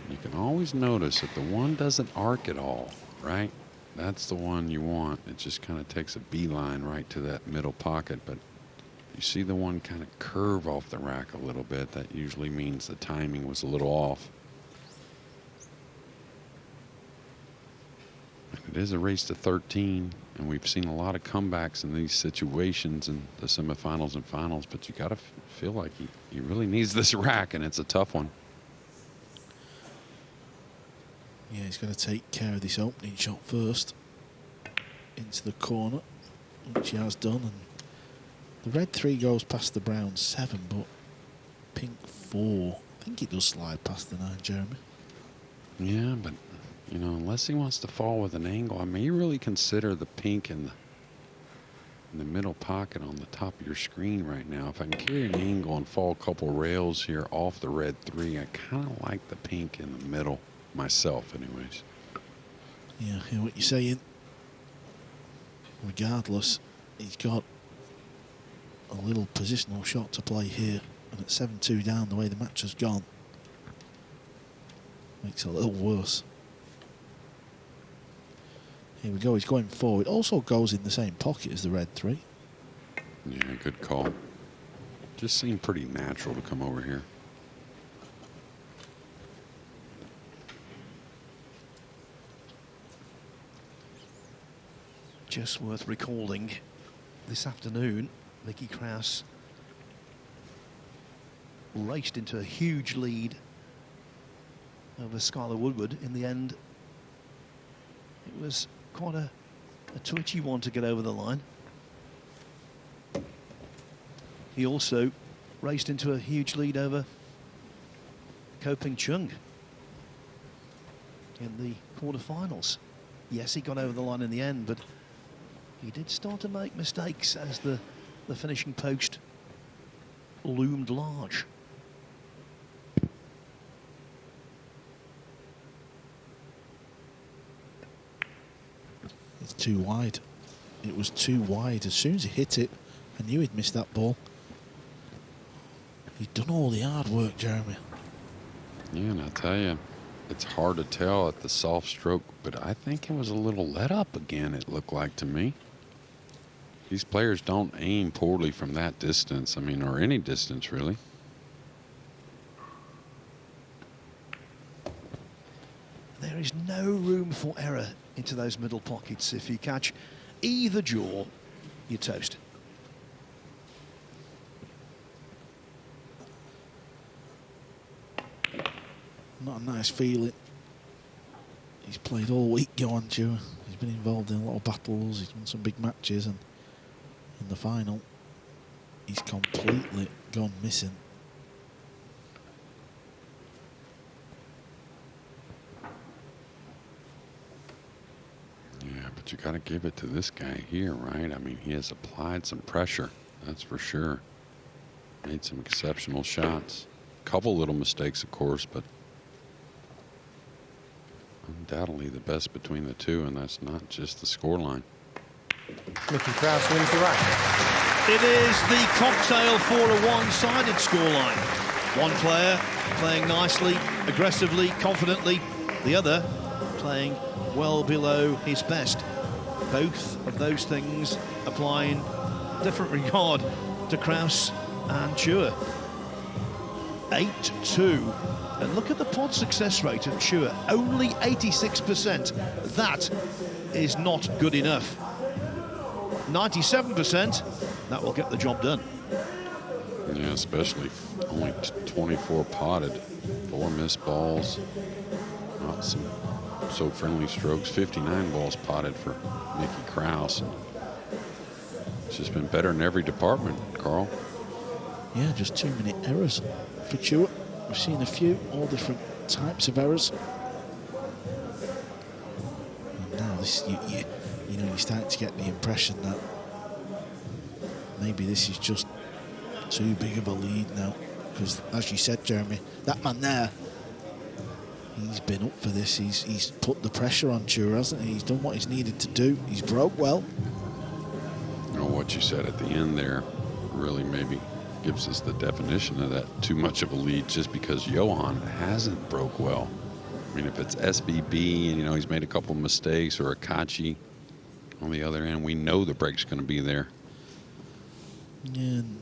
You can always notice that the one doesn't arc at all, right? That's the one you want. It just kind of takes a beeline right to that middle pocket, but you see the one kind of curve off the rack a little bit. That usually means the timing was a little off. And it is a race to 13, and we've seen a lot of comebacks in these situations in the semifinals and finals, but you got to feel like he really needs this rack, and it's a tough one. Yeah, he's going to take care of this opening shot first. Into the corner, which he has done. And the red 3 goes past the brown 7, but pink 4. I think it does slide past the 9, Jeremy. Yeah, but, you know, unless he wants to fall with an angle, I may really consider the pink in the middle pocket on the top of your screen right now. If I can carry an angle and fall a couple rails here off the red 3, I kind of like the pink in the middle myself anyways. Yeah, I hear what you're saying. Regardless, he's got a little positional shot to play here, and at 7-2 down, the way the match has gone, makes it a little worse. Here we go, he's going forward. Also goes in the same pocket as the red 3. Yeah, good call. Just seemed pretty natural to come over here. Just worth recalling, this afternoon, Mickey Krause raced into a huge lead over Skylar Woodward. In the end, it was quite a twitchy one to get over the line. He also raced into a huge lead over Ko-Ping Chung in the quarterfinals. Yes, he got over the line in the end, but he did start to make mistakes as the finishing post loomed large. It's too wide. It was too wide. As soon as he hit it, I knew he'd missed that ball. He'd done all the hard work, Jeremy. Yeah, and I tell you, it's hard to tell at the soft stroke, but I think it was a little let up again, it looked like to me. These players don't aim poorly from that distance, I mean, or any distance, really. There is no room for error into those middle pockets. If you catch either jaw, you're toast. Not a nice feeling. He's played all week, Johann Chua. He's been involved in a lot of battles. He's won some big matches, and in the final, he's completely gone missing. Yeah, but you got to give it to this guy here, right? I mean, he has applied some pressure, that's for sure. Made some exceptional shots. Couple little mistakes, of course, but undoubtedly the best between the two, and that's not just the scoreline. Mickey Krause wins the rack. It is the cocktail for a one-sided scoreline. One player playing nicely, aggressively, confidently. The other playing well below his best. Both of those things applying different regard to Krause and Chua. 8-2. And look at the pod success rate of Chua, only 86%. That is not good enough. 97%, that will get the job done. Yeah, especially only 24 potted, 4 missed balls, not some so friendly strokes, 59 balls potted for Mickey Krause. It's just been better in every department, Carl. Yeah, just too many errors for Chua. We've seen a few, all different types of errors. And now this, you know, you start to get the impression that maybe this is just too big of a lead now. Because, as you said, Jeremy, that man there, he's been up for this. He's put the pressure on Chua, hasn't he? He's done what he's needed to do. He's broke well. You know, what you said at the end there really maybe gives us the definition of that too much of a lead, just because Johann hasn't broke well. I mean, if it's SBB and, you know, he's made a couple of mistakes, or Akachi on the other end, we know the break's going to be there. Yeah, and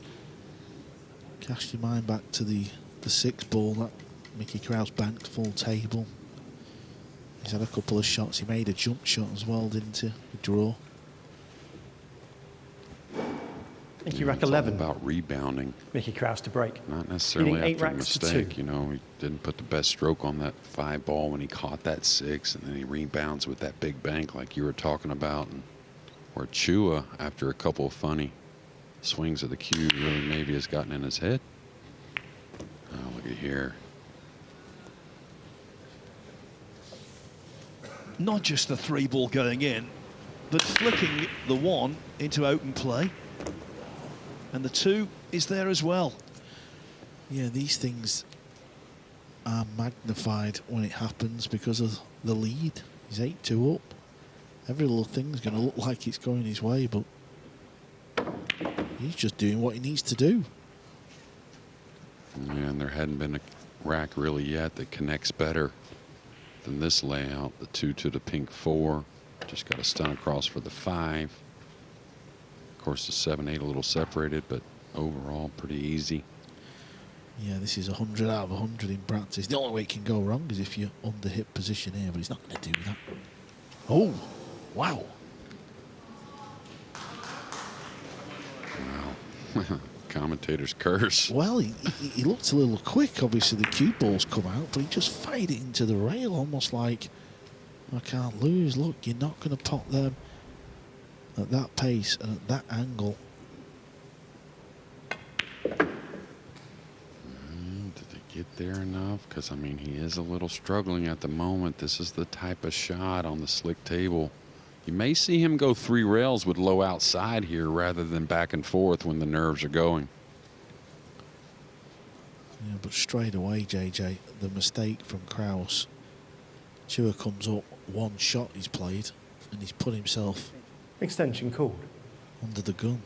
cast your mind back to the 6th ball that Mickey Krause banked full table. He's had a couple of shots. He made a jump shot as well, didn't he? A draw. Mickey Yeah, rack it's all 11. about rebounding, Mickey Krause to break. not necessarily Leading 8 after a racks to mistake. 2. You know, he didn't put the best stroke on that 5 ball when he caught that 6, and then he rebounds with that big bank like you were talking about. And where Chua, after a couple of funny swings of the cue, really maybe has gotten in his head. Oh, look at here. Not just the 3 ball going in, but flicking the 1 into open play. And the 2 is there as well. Yeah, these things are magnified when it happens because of the lead. He's 8-2 up. Every little thing's going to look like it's going his way, but He's just doing what he needs to do. Yeah, and there hadn't been a rack really yet that connects better than this layout. The 2 to the pink 4. Just got a stun across for the 5. Of course, the 7-8 a little separated, but overall pretty easy. Yeah, this is 100 out of 100 in practice. The only way it can go wrong is if you're under hip position here, but he's not going to do that. Oh, wow. Wow. Commentator's curse. Well, he looked a little quick. Obviously, the cue balls come out, but he just fired it into the rail, almost like, I can't lose. Look, you're not going to pop them at that pace and at that angle. Did they get there enough? Because, I mean, he is a little struggling at the moment. This is the type of shot on the slick table. You may see him go 3 rails with low outside here rather than back and forth when the nerves are going. Yeah, but straight away, JJ, the mistake from Krause. Chua comes up, one shot he's played, and he's put himself Extension called. under the gun.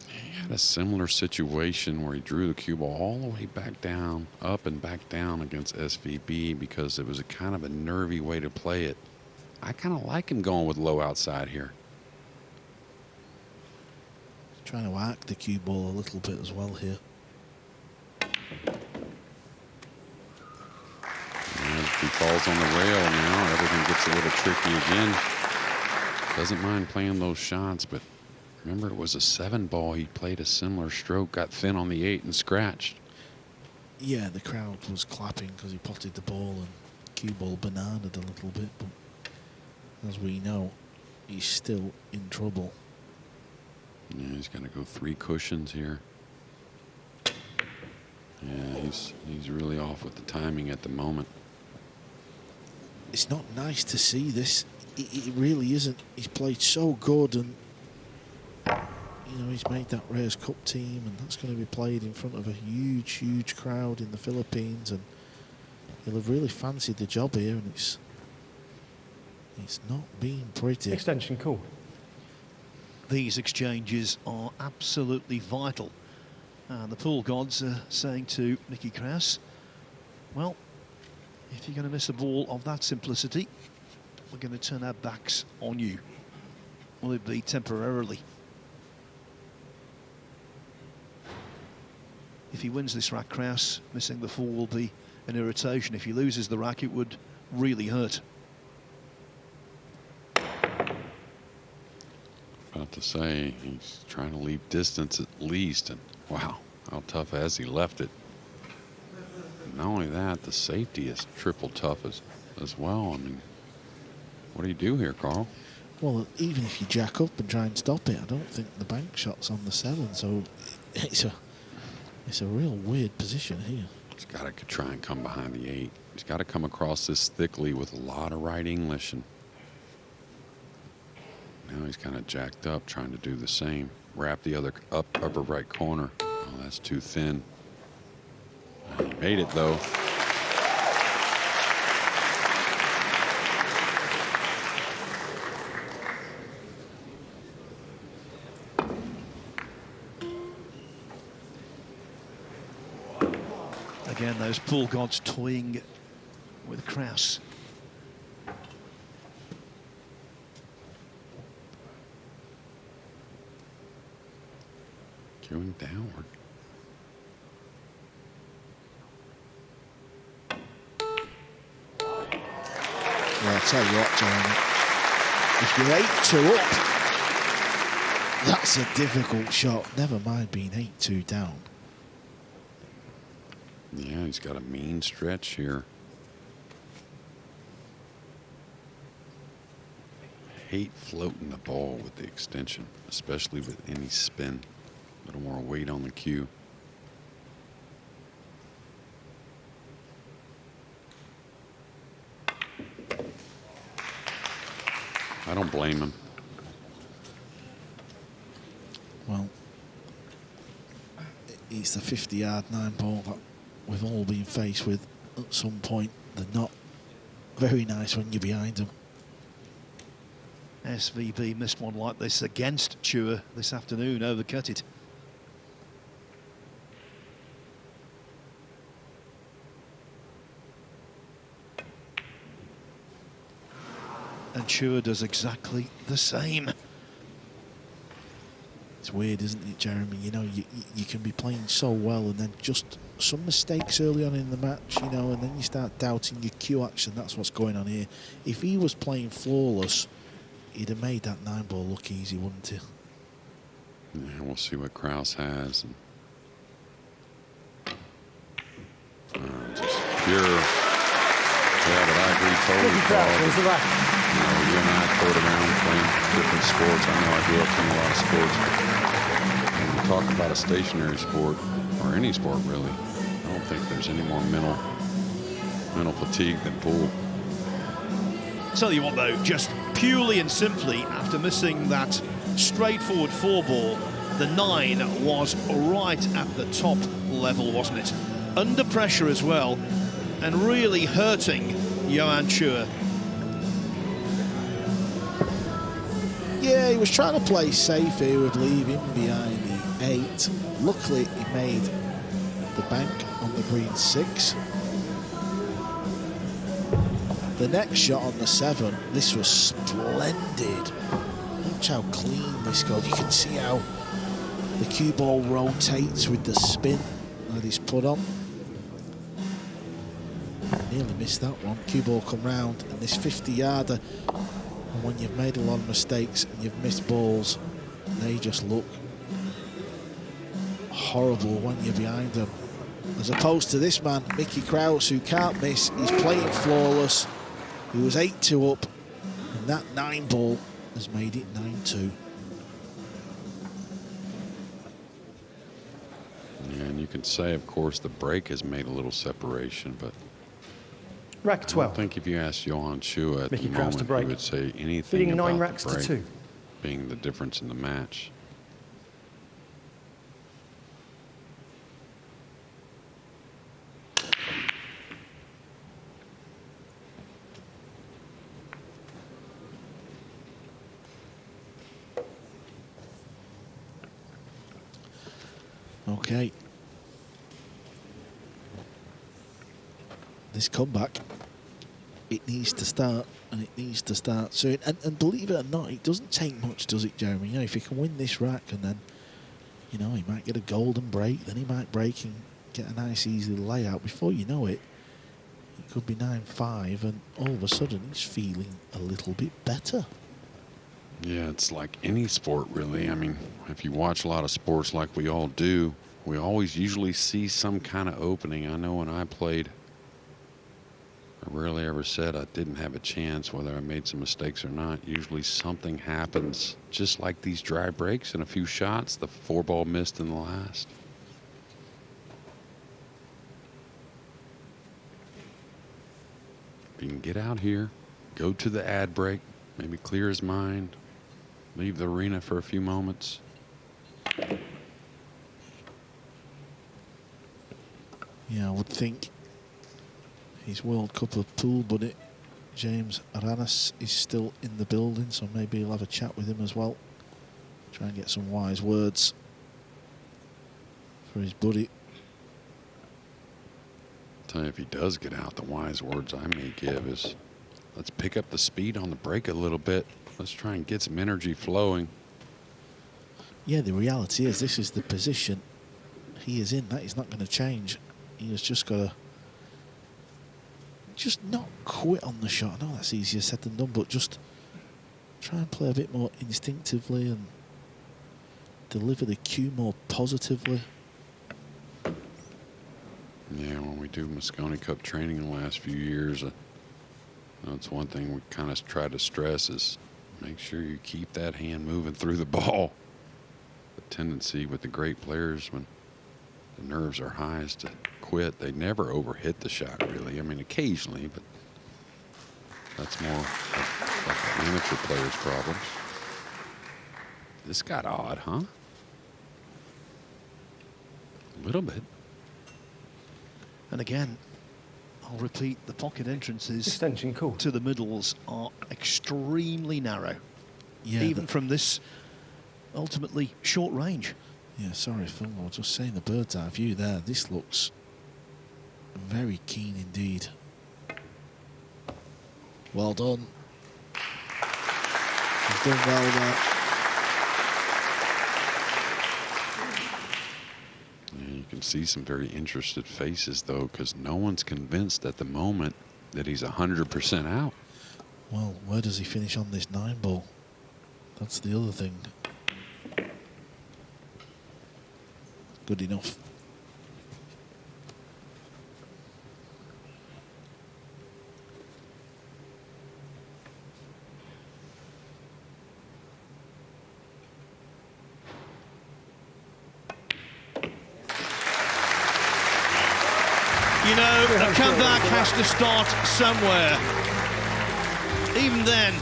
He had a similar situation where he drew the cue ball all the way back down, up and back down against SVB because it was a kind of a nervy way to play it. I kind of like him going with low outside here. Trying to arc the cue ball a little bit as well here. And if he falls on the rail now, everything gets a little tricky again. Doesn't mind playing those shots, but remember it was a 7 ball. He played a similar stroke, got thin on the 8 and scratched. Yeah, the crowd was clapping because he potted the ball and cue ball bananaed a little bit, but as we know, he's still in trouble. Yeah, he's got to go 3 cushions here. Yeah, he's really off with the timing at the moment. It's not nice to see this. It really isn't. He's played so good, and you know, he's made that Rares Cup team, and that's going to be played in front of a huge, huge crowd in the Philippines, and he'll have really fancied the job here, and it's not been pretty. Extension called. These exchanges are absolutely vital. And the pool gods are saying to Nicky Krause, well, if you're going to miss a ball of that simplicity, we're going to turn our backs on you. Will it be temporarily? If he wins this rack, Krause, missing the 4 will be an irritation. If he loses the rack, it would really hurt. About to say, he's trying to leave distance at least, and wow, how tough has he left it. Not only that, the safety is triple tough as well. I mean, what do you do here, Carl? Well, even if you jack up and try and stop it, I don't think the bank shot's on the 7, so it's a real weird position here. He's got to try and come behind the 8. He's got to come across this thickly with a lot of right English, and now he's kind of jacked up trying to do the same. Wrap the other upper right corner. Oh, that's too thin. He made it, though. Again, those pool gods toying with Krause. Going downward. Well, I'll tell you what, Jeremy, if you're 8-2 up, that's a difficult shot. Never mind being 8-2 down. Yeah, he's got a mean stretch here. Hate floating the ball with the extension, especially with any spin. A little more weight on the cue. I don't blame him. Well, it's the 50-yard 9-ball that we've all been faced with at some point. They're not very nice when you're behind them. SVB missed one like this against Chua this afternoon, overcut it. And Chua does exactly the same. It's weird, isn't it, Jeremy? You know, you can be playing so well and then just some mistakes early on in the match, you know, and then you start doubting your cue action. That's what's going on here. If he was playing flawless, he'd have made that 9-ball look easy, wouldn't he? Yeah, we'll see what Krause has. Just pure. Yeah, but I agree totally, Paul. You know, you and I toured around playing different sports. I know I grew up playing a lot of sports. But when you talk about a stationary sport, or any sport really, I don't think there's any more mental fatigue than pool. Tell you what though, just purely and simply, after missing that straightforward 4-ball, the 9 was right at the top level, wasn't it? Under pressure as well, and really hurting Johann Chua. Yeah, he was trying to play safe here with leaving behind the 8. Luckily, he made the bank on the green 6. The next shot on the 7, this was splendid. Watch how clean this goes. You can see how the cue ball rotates with the spin that he's put on. Nearly missed that one. Cue ball come round, and this 50-yarder. And when you've made a lot of mistakes and you've missed balls, they just look horrible when you're behind them. As opposed to this man, Mickey Krause, who can't miss. He's playing flawless. He was 8-2 up, and that 9-ball has made it 9-2. Yeah, and you can say, of course, the break has made a little separation, but Rack I 12. don't think if you asked Johann Chua at Mickey the Krause to moment, break. he would say anything Beating about 9 the racks to break 2. being the difference in the match. Okay. This comeback, it needs to start, and it needs to start soon. And believe it or not, it doesn't take much, does it, Jeremy? You know, if he can win this rack, and then, you know, he might get a golden break, then he might break and get a nice, easy layout. Before you know it, it could be 9-5, and all of a sudden he's feeling a little bit better. Yeah, it's like any sport, really. I mean, if you watch a lot of sports like we all do, we always usually see some kind of opening. I know when I played, I rarely ever said I didn't have a chance, whether I made some mistakes or not. Usually something happens, just like these dry breaks and a few shots. The 4-ball missed in the last. If you can get out here, go to the ad break, maybe clear his mind, leave the arena for a few moments. Yeah, I would think his World Cup of pool buddy, James Aranas, is still in the building, so maybe he'll have a chat with him as well. Try and get some wise words for his buddy. Tell you, if he does get out, the wise words I may give is, let's pick up the speed on the break a little bit. Let's try and get some energy flowing. Yeah, the reality is this is the position he is in. That is not going to change. He has just got to just not quit on the shot. I know that's easier said than done, but just try and play a bit more instinctively and deliver the cue more positively. Yeah, when we do Moscone Cup training in the last few years, that's one thing we kind of try to stress is make sure you keep that hand moving through the ball. The tendency with the great players when the nerves are high is to quit. They never overhit the shot, really. I mean, occasionally, but that's more like the amateur players' problems. This got odd, huh? A little bit. And again, I'll repeat, the pocket entrances Extension, cool. to the middles are extremely narrow. Yeah, even from this ultimately short range. Yeah, sorry, Phil. I was just saying the bird's eye view there. This looks very keen indeed. Well done. He's done well there. Yeah, you can see some very interested faces, though, because no one's convinced at the moment that he's 100% out. Well, where does he finish on this 9-ball? That's the other thing. Good enough. You know, a comeback has to start somewhere. Even then,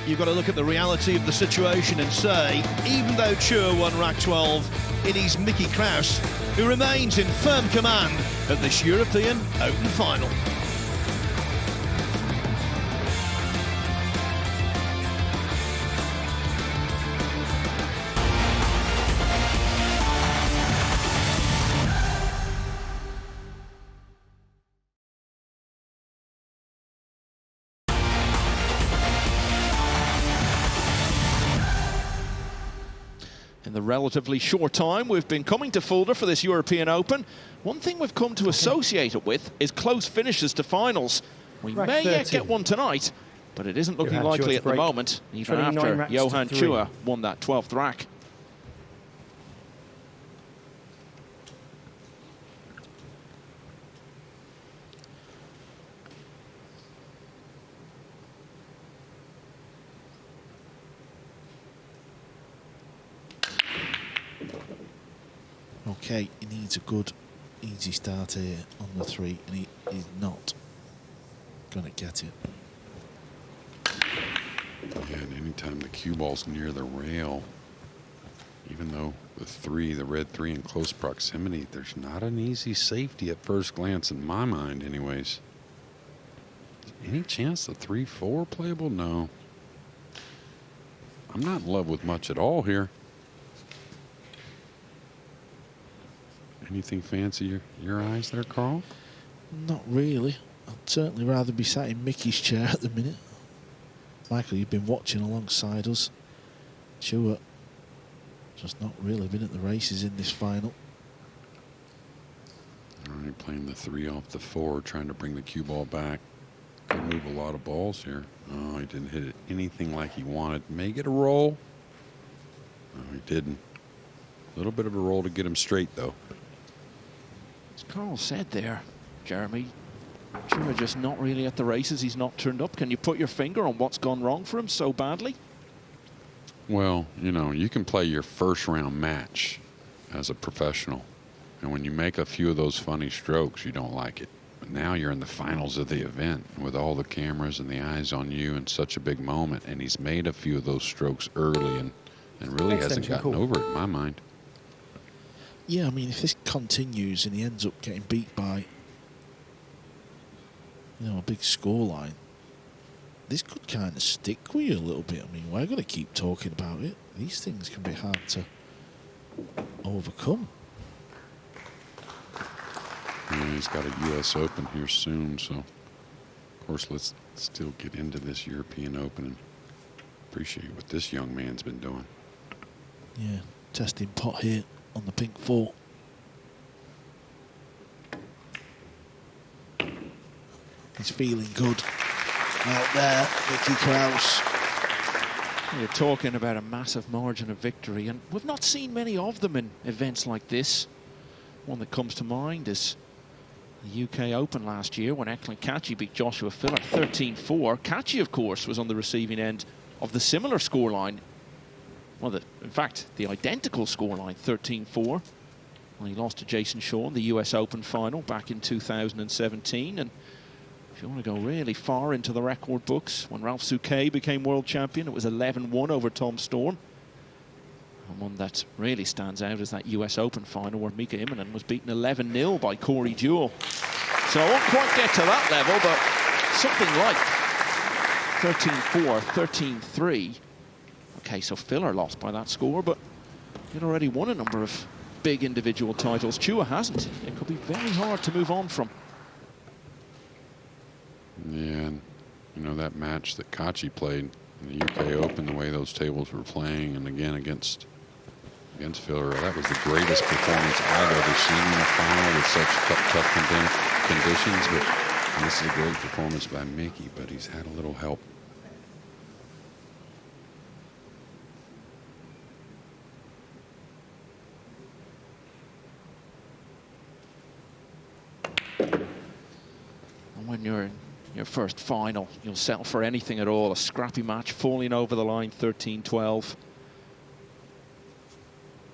you've got to look at the reality of the situation and say, even though Chua won rack 12, it is Mickey Krause who remains in firm command of this European Open final. In the relatively short time we've been coming to Fulda for this European Open, one thing we've come to associate it with is close finishes to finals. We Rack may yet 13. get one tonight, but it isn't looking Johann Chua likely to at the break. moment, even 29 after racks to Johann 3. Chua won that 12th rack. Okay, he needs a good, easy start here on the 3, and he is not going to get it. Yeah, and anytime the cue ball's near the rail, even though the 3, the red 3 in close proximity, there's not an easy safety at first glance in my mind anyways. Any chance the 3-4 playable? No. I'm not in love with much at all here. Anything fancy your eyes there, Carl? Not really. I'd certainly rather be sat in Mickey's chair at the minute. Michael, you've been watching alongside us. Chua just not really been at the races in this final. Only playing the 3 off the 4, trying to bring the cue ball back. Could move a lot of balls here. Oh, he didn't hit it anything like he wanted. May get a roll. No, he didn't. A little bit of a roll to get him straight, though. As Carl said there, Jeremy, Chua just not really at the races. He's not turned up. Can you put your finger on what's gone wrong for him so badly? Well, you know, you can play your first round match as a professional. And when you make a few of those funny strokes, you don't like it. But now you're in the finals of the event with all the cameras and the eyes on you in such a big moment. And he's made a few of those strokes early and really hasn't gotten over it in my mind. Yeah, I mean, if this continues and he ends up getting beat by, you know, a big scoreline, this could kind of stick with you a little bit. I mean, we're going to keep talking about it. These things can be hard to overcome. Yeah, he's got a U.S. Open here soon, so of course let's still get into this European Open and appreciate what this young man's been doing. Yeah, testing pot here on the pink 4. He's feeling good out there, Mickey Krause. You're talking about a massive margin of victory, and we've not seen many of them in events like this. One that comes to mind is the UK Open last year when Eklund Kachi beat Joshua Filler 13-4. Kachi, of course, was on the receiving end of the similar scoreline. Well, in fact, the identical scoreline, 13-4. Well, he lost to Jason Shaw in the US Open final back in 2017. And if you want to go really far into the record books, when Ralph Souquet became world champion, it was 11-1 over Tom Storm. And one that really stands out is that US Open final where Mika Immonen was beaten 11-0 by Corey Deuel. So I won't quite get to that level, but something like 13-4, 13-3. Okay, so Filler lost by that score, but he'd already won a number of big individual titles. Chua hasn't. It could be very hard to move on from. Yeah, and you know, that match that Kachi played in the UK Open, the way those tables were playing, and again against Filler, that was the greatest performance I've ever seen in a final with such tough conditions. But this is a great performance by Mickey, but he's had a little help. And when you're in your first final, you'll settle for anything at all. A scrappy match, falling over the line, 13-12.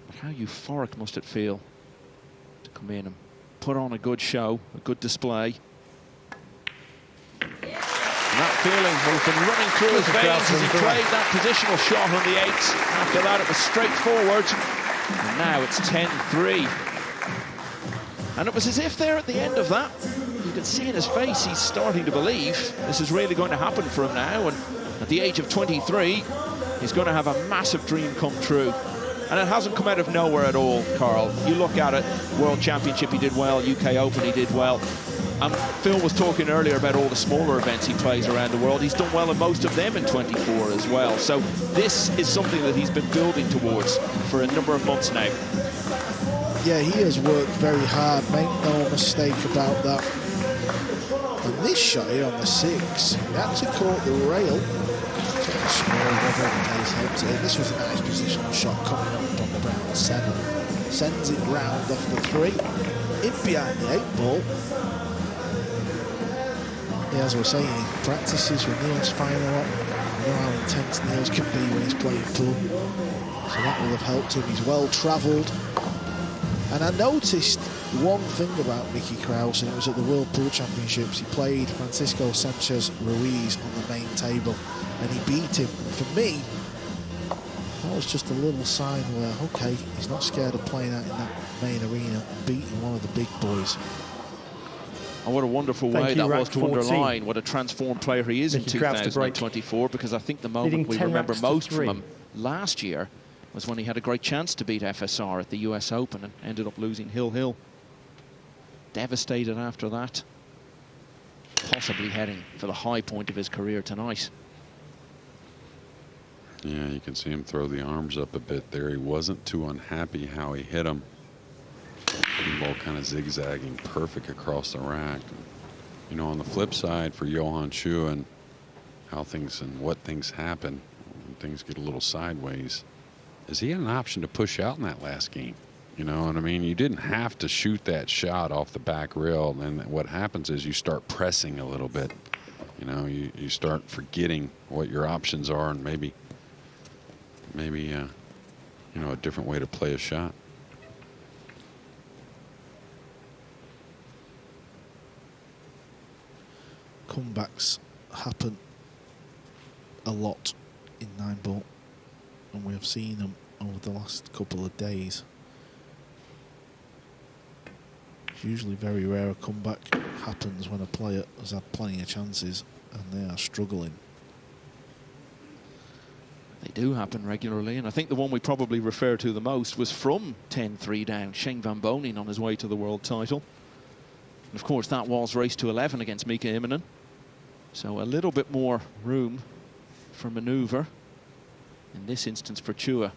But how euphoric must it feel to come in and put on a good show, a good display. And that feeling has been running through his veins as he played that positional shot on the 8th. After that, it was straightforward. And now it's 10-3. And it was as if there at the end of that, you can see in his face he's starting to believe this is really going to happen for him now. And at the age of 23, he's going to have a massive dream come true. And it hasn't come out of nowhere at all, Carl. You look at it, World Championship he did well, UK Open he did well. Phil was talking earlier about all the smaller events he plays around the world. He's done well in most of them in 24 as well. So this is something that he's been building towards for a number of months now. Yeah, he has worked very hard, make no mistake about that. And this shot here on the 6, he actually caught the rail. This was a nice positional shot coming up on the brown 7. Sends it round off the 3. In behind the 8 ball. Yeah, as I was saying, he practices with Neil's final up. You know how intense Neil's can be when he's playing pool. So that will have helped him. He's well travelled. And I noticed one thing about Mickey Krause, and it was at the World Pool Championships. He played Francisco Sanchez Ruiz on the main table, and he beat him. For me, that was just a little sign where, okay, he's not scared of playing out in that main arena, beating one of the big boys. And what a wonderful way that was to underline what a transformed player he is in 2024, because I think the moment we remember most from him last year was when he had a great chance to beat FSR at the US Open and ended up losing Hill. Devastated after that. Possibly heading for the high point of his career tonight. Yeah, you can see him throw the arms up a bit there. He wasn't too unhappy how he hit him. Ball kind of zigzagging perfect across the rack. You know, on the flip side for Johann Chua and how things and what things happen when things get a little sideways, is he had an option to push out in that last game. You know what I mean? You didn't have to shoot that shot off the back rail. And what happens is you start pressing a little bit. You know, you start forgetting what your options are, and maybe you know, a different way to play a shot. Comebacks happen a lot in Nineball, and we have seen them over the last couple of days. It's usually very rare a comeback happens when a player has had plenty of chances and they are struggling. They do happen regularly, and I think the one we probably refer to the most was from 10-3 down, Shane Van Boening on his way to the world title. And of course that was race to 11 against Mika Immonen. So a little bit more room for manoeuvre in this instance for Chua.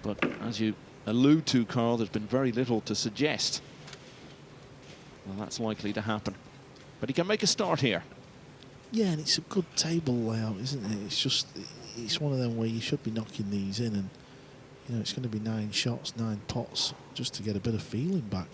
But as you allude to, Carl, there's been very little to suggest well, that's likely to happen. But he can make a start here. Yeah, and it's a good table layout, isn't it? It's just, it's one of them where you should be knocking these in, and you know, it's going to be 9 shots, 9 pots, just to get a bit of feeling back.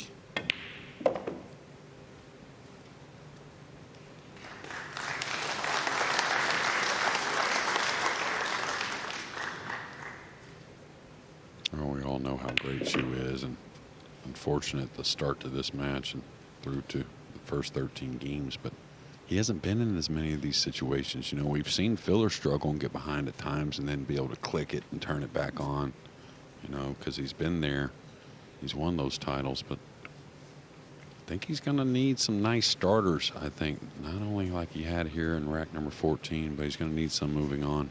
Well, we all know how great Chua is, and unfortunate the start to this match and through to the first 13 games, but he hasn't been in as many of these situations. You know, we've seen Filler struggle and get behind at times and then be able to click it and turn it back on, you know, because he's been there. He's won those titles, but I think he's going to need some nice starters, I think. Not only like he had here in rack number 14, but he's going to need some moving on.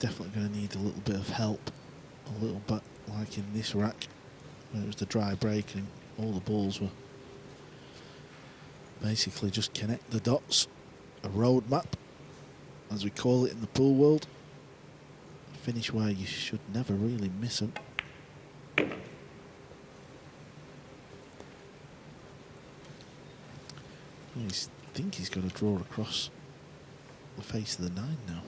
definitely going to need a little bit of help. A little bit like in this rack, where it was the dry break and all the balls were basically just connect the dots. A road map, as we call it in the pool world. A finish where you should never really miss them. I think he's got to draw across the face of the 9 now.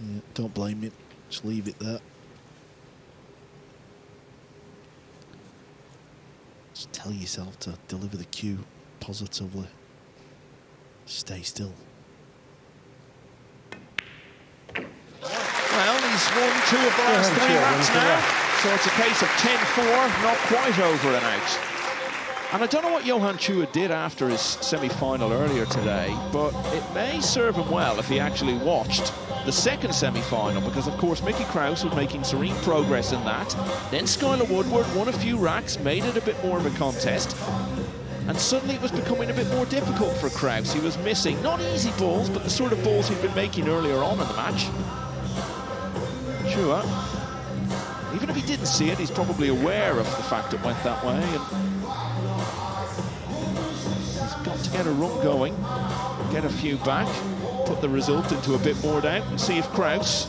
Yeah, don't blame him, just leave it there. Just tell yourself to deliver the cue positively. Stay still. Well, he's won 2 of the last 3 racks now. So it's a case of 10-4, not quite over and out. And I don't know what Johann Chua did after his semi-final earlier today, but it may serve him well if he actually watched the second semi-final, because of course Mickey Krause was making serene progress in that. Then Skylar Woodward won a few racks, made it a bit more of a contest, and suddenly it was becoming a bit more difficult for Krause. He was missing not easy balls, but the sort of balls he'd been making earlier on in the match. Chua, even if he didn't see it, he's probably aware of the fact it went that way, and he's got to get a run going, get a few back, put the result into a bit more doubt, and see if Krause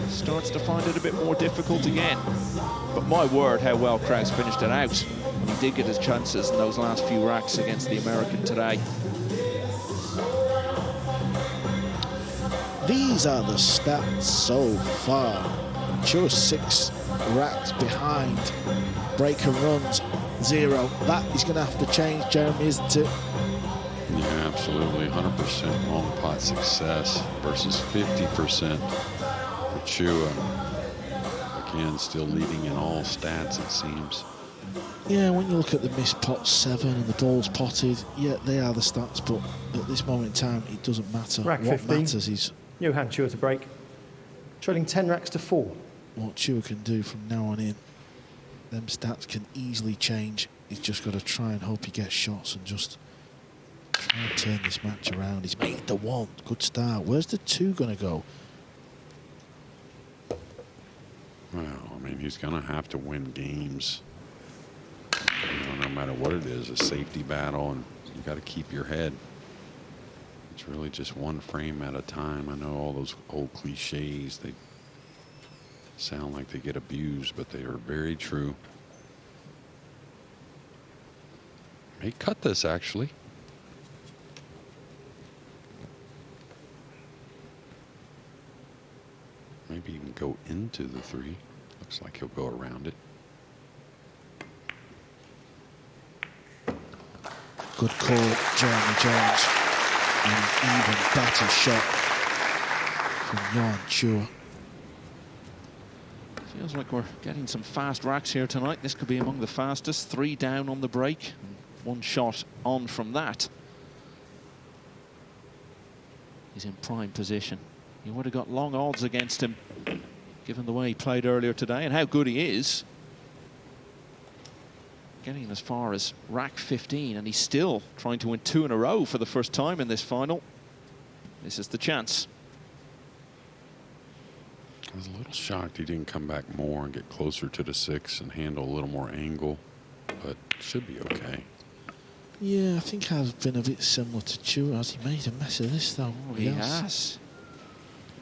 starts to find it a bit more difficult again. But my word, how well Krause finished it out when he did get his chances in those last few racks against the American today. These are the stats so far. Chua 6 racks behind. Break and runs 0. That is going to have to change, Jeremy, isn't it? Yeah, absolutely. 100% long pot success versus 50% for Chua. Again, still leading in all stats, it seems. Yeah, when you look at the missed pot 7 and the balls potted, yeah, they are the stats, but at this moment in time, it doesn't matter. Rack what 15. matters is Johann Chua to break. Trailing 10 racks to 4. what Chua can do from now on in. Them stats can easily change. He's just got to try and hope he gets shots and just try and turn this match around. He's made the 1. Good start. Where's the 2 going to go? Well, I mean, he's going to have to win games. You know, no matter what it is, a safety battle, and you got to keep your head. It's really just one frame at a time. I know all those old cliches, they sound like they get abused, but they are very true. May cut this, actually. Maybe even go into the 3. Looks like he'll go around it. Good call, Jeremy Jones. And an even better shot from Johann Chua. Feels like we're getting some fast racks here tonight. This could be among the fastest. 3 down on the break, and 1 shot on from that. He's in prime position. He would have got long odds against him, given the way he played earlier today and how good he is. Getting as far as rack 15, and he's still trying to win 2 in a row for the first time in this final. This is the chance. I was a little shocked he didn't come back more and get closer to the 6 and handle a little more angle, but should be okay. Yeah, I think I've been a bit similar to Chua. Has he made a mess of this, though? Oh, he has.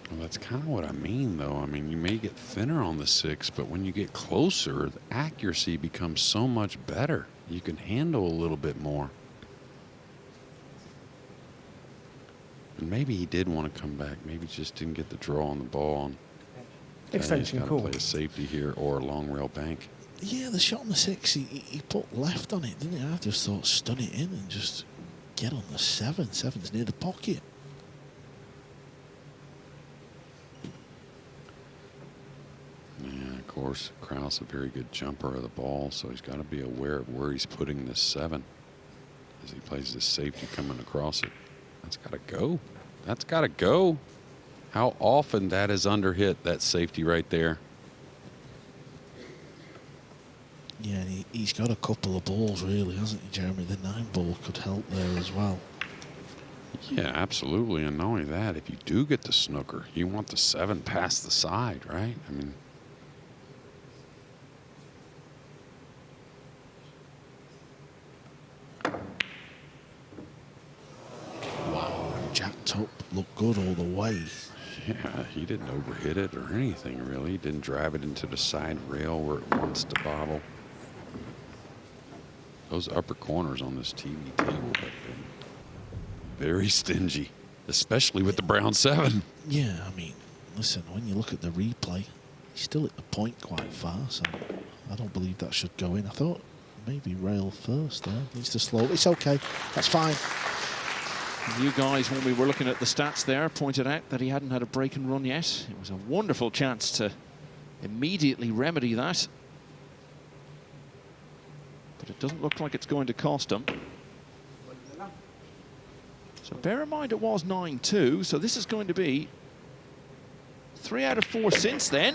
Well, that's kind of what I mean, though. I mean, you may get thinner on the 6, but when you get closer, the accuracy becomes so much better. You can handle a little bit more. And maybe he did want to come back. Maybe he just didn't get the draw on the ball. And Extension he's call. got to play a safety here or a long rail bank. Yeah, the shot on the 6, he put left on it, didn't he? I just thought stun it in and just get on the 7. 7's near the pocket. Yeah, of course, Krause a very good jumper of the ball, so he's got to be aware of where he's putting this 7 as he plays this safety coming across it. That's got to go. That's got to go. How often that is under hit, that safety right there. Yeah, and he's got a couple of balls, really, hasn't he, Jeremy? The 9-ball could help there as well. Yeah, absolutely. And not only that, if you do get the snooker, you want the 7 past the side, right? I mean, Wow, jacked up, looked good all the way. yeah, he didn't overhit it or anything, really. He didn't drive it into the side rail where it wants to bobble. Those upper corners on this TV table have been very stingy, especially with the brown 7. Yeah, I mean, listen, when you look at the replay, he's still at the point quite far, so I don't believe that should go in. I thought maybe rail first there. Needs to slow. It's okay. That's fine. You guys, when we were looking at the stats there, pointed out that he hadn't had a break and run yet. It was a wonderful chance to immediately remedy that. But it doesn't look like it's going to cost him. So bear in mind it was 9-2, so this is going to be 3 out of 4 since then.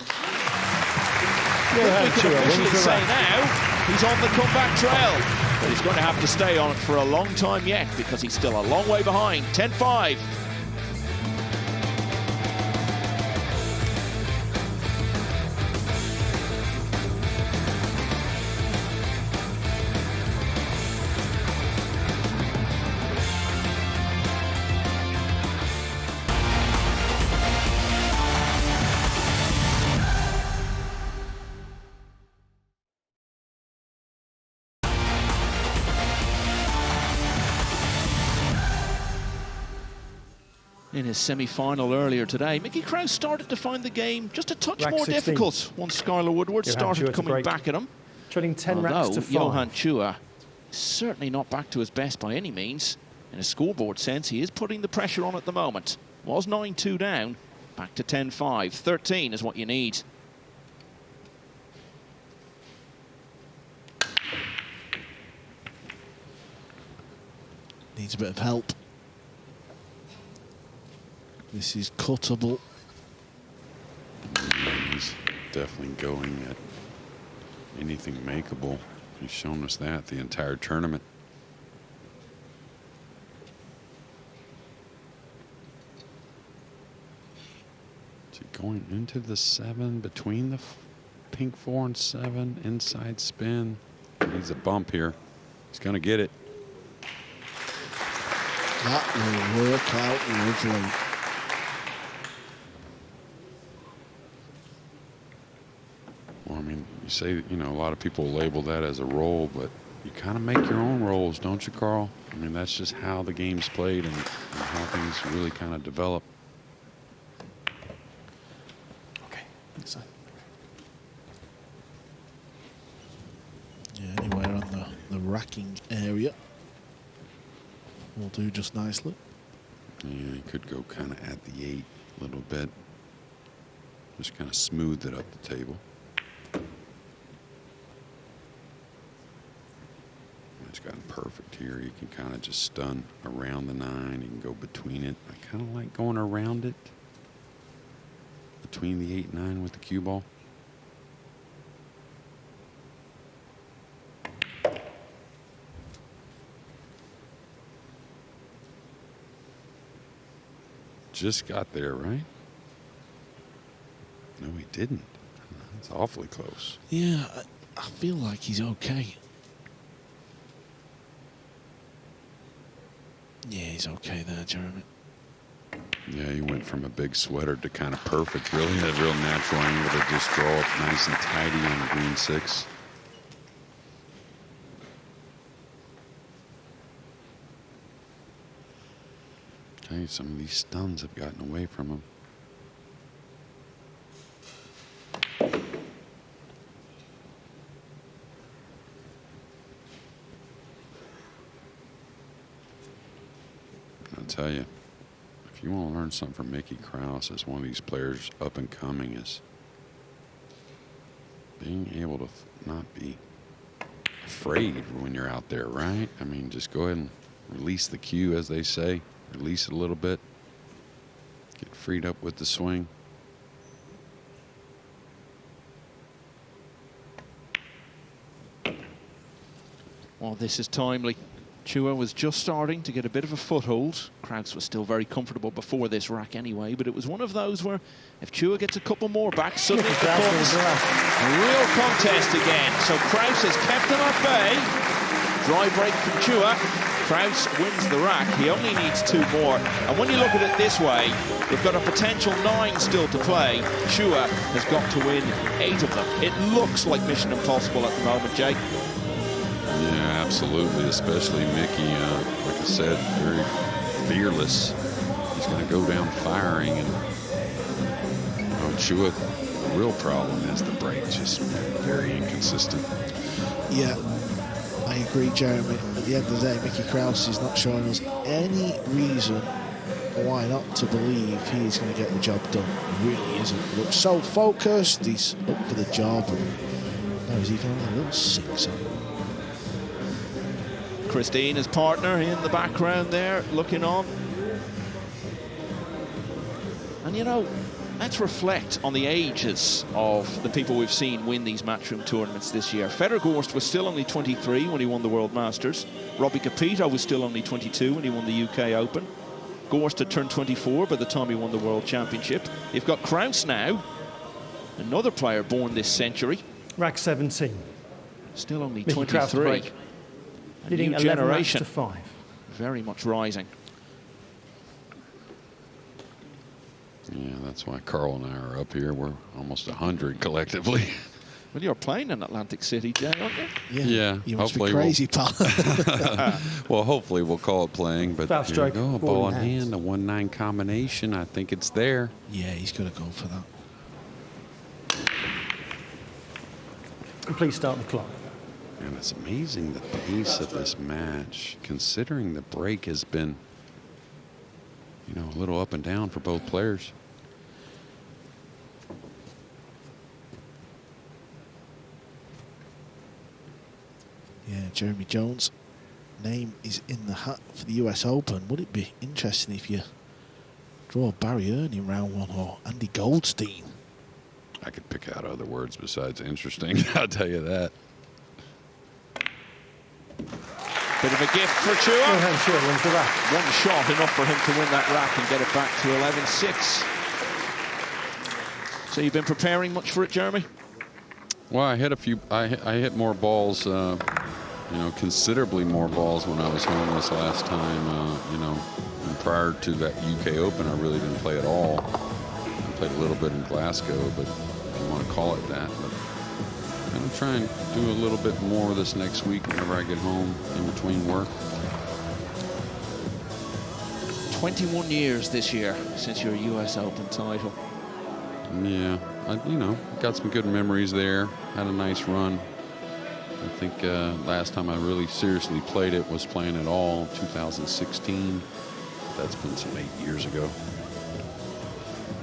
Johann We can Chua officially wins the say round. now he's on the comeback trail. But he's going to have to stay on it for a long time yet because he's still a long way behind. 10-5. In his semi-final earlier today, Mickey Krause started to find the game just a touch Rack more 16. difficult once Skylar Woodward Johann started Chua to coming break. back at him. Trailing 10 racks Although to 5. Johann Chua is certainly not back to his best by any means. In a scoreboard sense, he is putting the pressure on at the moment. Was 9-2 down, back to 10-5. 13 is what you need. Needs a bit of help. This is cuttable. He's definitely going at anything makeable. He's shown us that the entire tournament. Is he going into the 7 between the pink 4 and 7 inside spin? Needs a bump here. He's going to get it. That will work out lovely. Well, I mean, you say, you know, a lot of people label that as a roll, but you kind of make your own rolls, don't you, Carl? I mean, that's just how the game's played and how things really kind of develop. Okay, inside. Yeah, anywhere on the racking area will do just nicely. Yeah, you could go kind of at the 8 a little bit. Just kind of smooth it up the table. It's gotten perfect here. You can kind of just stun around the 9. You can go between it. I kind of like going around it. Between the 8 and 9 with the cue ball. Just got there, right? No, he didn't. That's awfully close. Yeah, I feel like he's okay. Yeah, he's okay there, Jeremy. Yeah, he went from a big sweater to kind of perfect. Really had a real natural angle to just draw up nice and tidy on the green 6. Okay, some of these stuns have gotten away from him. I'll tell you, if you want to learn something from Mickey Krause as one of these players up and coming, is being able to not be afraid when you're out there, right? I mean, just go ahead and release the cue, as they say. Release it a little bit. Get freed up with the swing. Well, this is timely. Chua was just starting to get a bit of a foothold. Krause was still very comfortable before this rack anyway, but it was one of those where if Chua gets a couple more back, suddenly it becomes a real contest again. So Krause has kept them at bay. Dry break from Chua. Krause wins the rack. He only needs 2 more. And when you look at it this way, they've got a potential 9 still to play. Chua has got to win 8 of them. It looks like mission impossible at the moment, Jake. Yeah, absolutely, especially Mickey, like I said, very fearless. He's going to go down firing, and Chua, the real problem is the break, just very inconsistent. Yeah, I agree, Jeremy. At the end of the day, Mickey Krause is not showing us any reason why not to believe he's going to get the job done. He really isn't. He looks so focused, he's up for the job, and now he's even on a little 6 on. Christine, his partner, in the background there, looking on. And, you know, let's reflect on the ages of the people we've seen win these Matchroom tournaments this year. Federer Gorst was still only 23 when he won the World Masters. Robbie Capito was still only 22 when he won the UK Open. Gorst had turned 24 by the time he won the World Championship. You've got Krause now, another player born this century. Rack 17. Still only Mickey Krause to 23. break. A Leading new 11 racks generation. to 5. Very much rising. Yeah, that's why Carl and I are up here. We're almost 100 collectively. Well, you're playing in Atlantic City, Jay, aren't you? Yeah, You must be hopefully crazy, pal. Well, hopefully we'll call it playing, but Foul here stroke, we go, a ball ball in in hand, a 1-9 combination. I think it's there. Yeah, he's going to go for that. Complete start the clock. And it's amazing the pace of this match, considering the break has been, you know, a little up and down for both players. Yeah, Jeremy Jones' name is in the hat for the US Open. Would it be interesting if you draw Barry Earney in round 1 or Andy Goldstein? I could pick out other words besides interesting, I'll tell you that. Bit of a gift for Chua. Johann Chua wins the rack. One shot enough for him to win that rack and get it back to 11-6. So you've been preparing much for it, Jeremy? Well, I hit a few. I hit more balls, you know, considerably more balls when I was home this last time. You know, and prior to that UK Open, I really didn't play at all. I played a little bit in Glasgow, but if you want to call it that. But I'm going to try and do a little bit more this next week whenever I get home in between work. 21 years this year since your US Open title. Yeah, you know, got some good memories there. Had a nice run. I think last time I really seriously played it was playing it all, 2016. That's been some 8 years ago.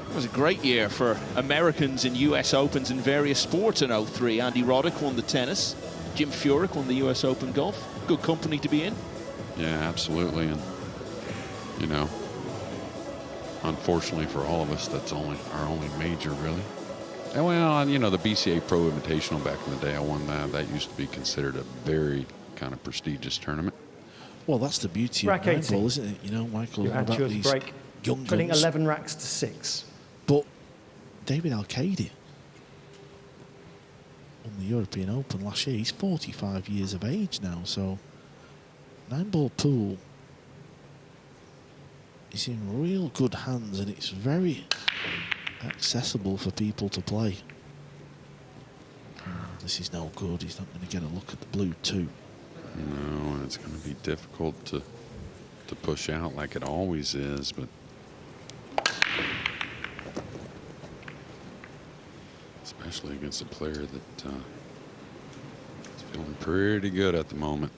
It was a great year for Americans in US Opens in various sports in 03. Andy Roddick won the tennis. Jim Furyk won the US Open golf. Good company to be in. Yeah, absolutely. And, you know, unfortunately for all of us, that's our only major, really. And, well, you know, the BCA Pro Invitational back in the day, I won that. That used to be considered a very kind of prestigious tournament. Well, that's the beauty Rack of 18. Nineball, isn't it? You know, Michael, Johann about Chua's these break. young Putting guns. 11 racks to 6. But David Alcade won the European Open last year. He's 45 years of age now, so Nineball pool is in real good hands, and it's very accessible for people to play. This is no good. He's not going to get a look at the blue too. No, and it's going to be difficult to push out like it always is, but especially against a player that is feeling pretty good at the moment.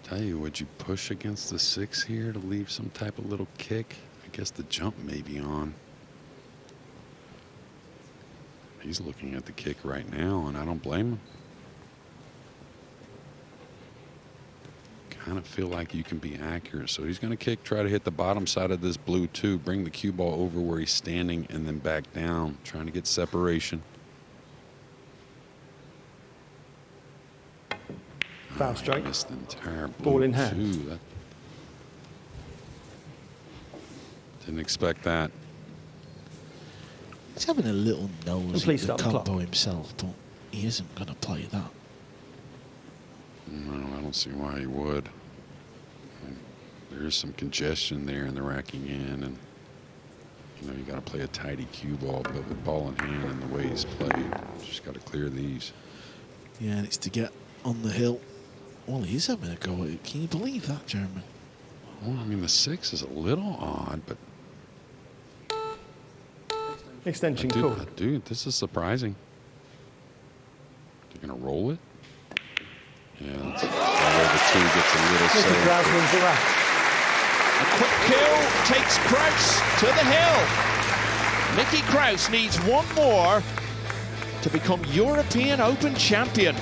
Tell you, would you push against the 6 here to leave some type of little kick? I guess the jump may be on. He's looking at the kick right now, and I don't blame him. Kind of feel like you can be accurate. So he's going to kick, try to hit the bottom side of this blue too, bring the cue ball over where he's standing and then back down, trying to get separation. Foul strike. Missed the entire Ball in hand. too. That, didn't expect that. He's having a little nose Please at the start the clock. combo himself, but he isn't going to play that. No, I don't see why he would. There's some congestion there in the racking in, and you know you got to play a tidy cue ball, but with ball in hand and the way he's played, just got to clear these. Yeah, and it's to get on the hill. Well, he is having a go at it. Can you believe that, Jeremy? Well, I mean the 6 is a little odd, but Extension call. dude, this is surprising. You're gonna roll it? Yeah, that's where the 2 gets a little Mickey safe. Krause wins the rack. A quick kill takes Krause to the hill. Mickey Krause needs one more to become European Open champion.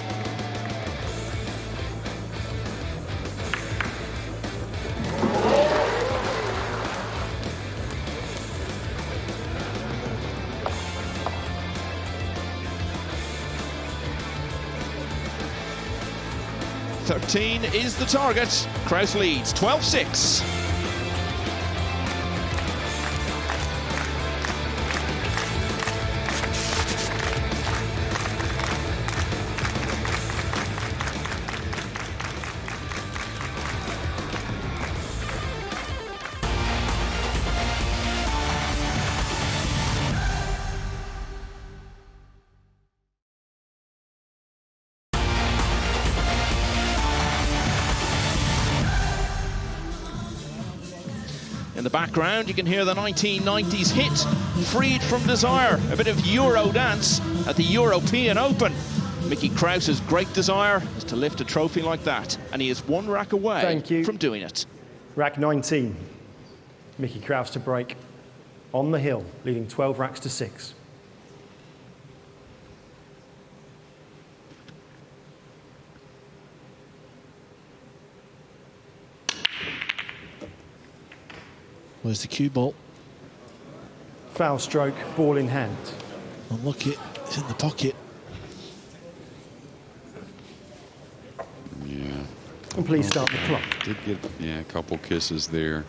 .13 is the target. Krause leads 12-6. In the background, you can hear the 1990s hit, Freed from Desire, a bit of Euro dance at the European Open. Mickey Krause's great desire is to lift a trophy like that, and he is one rack away from doing it. Rack 19. Mickey Krause to break on the hill, leading 12 racks to 6. Where's the cue ball? Foul stroke, ball in hand. Unlucky, it's in the pocket. Yeah. And please start the clock. Did get a couple kisses there.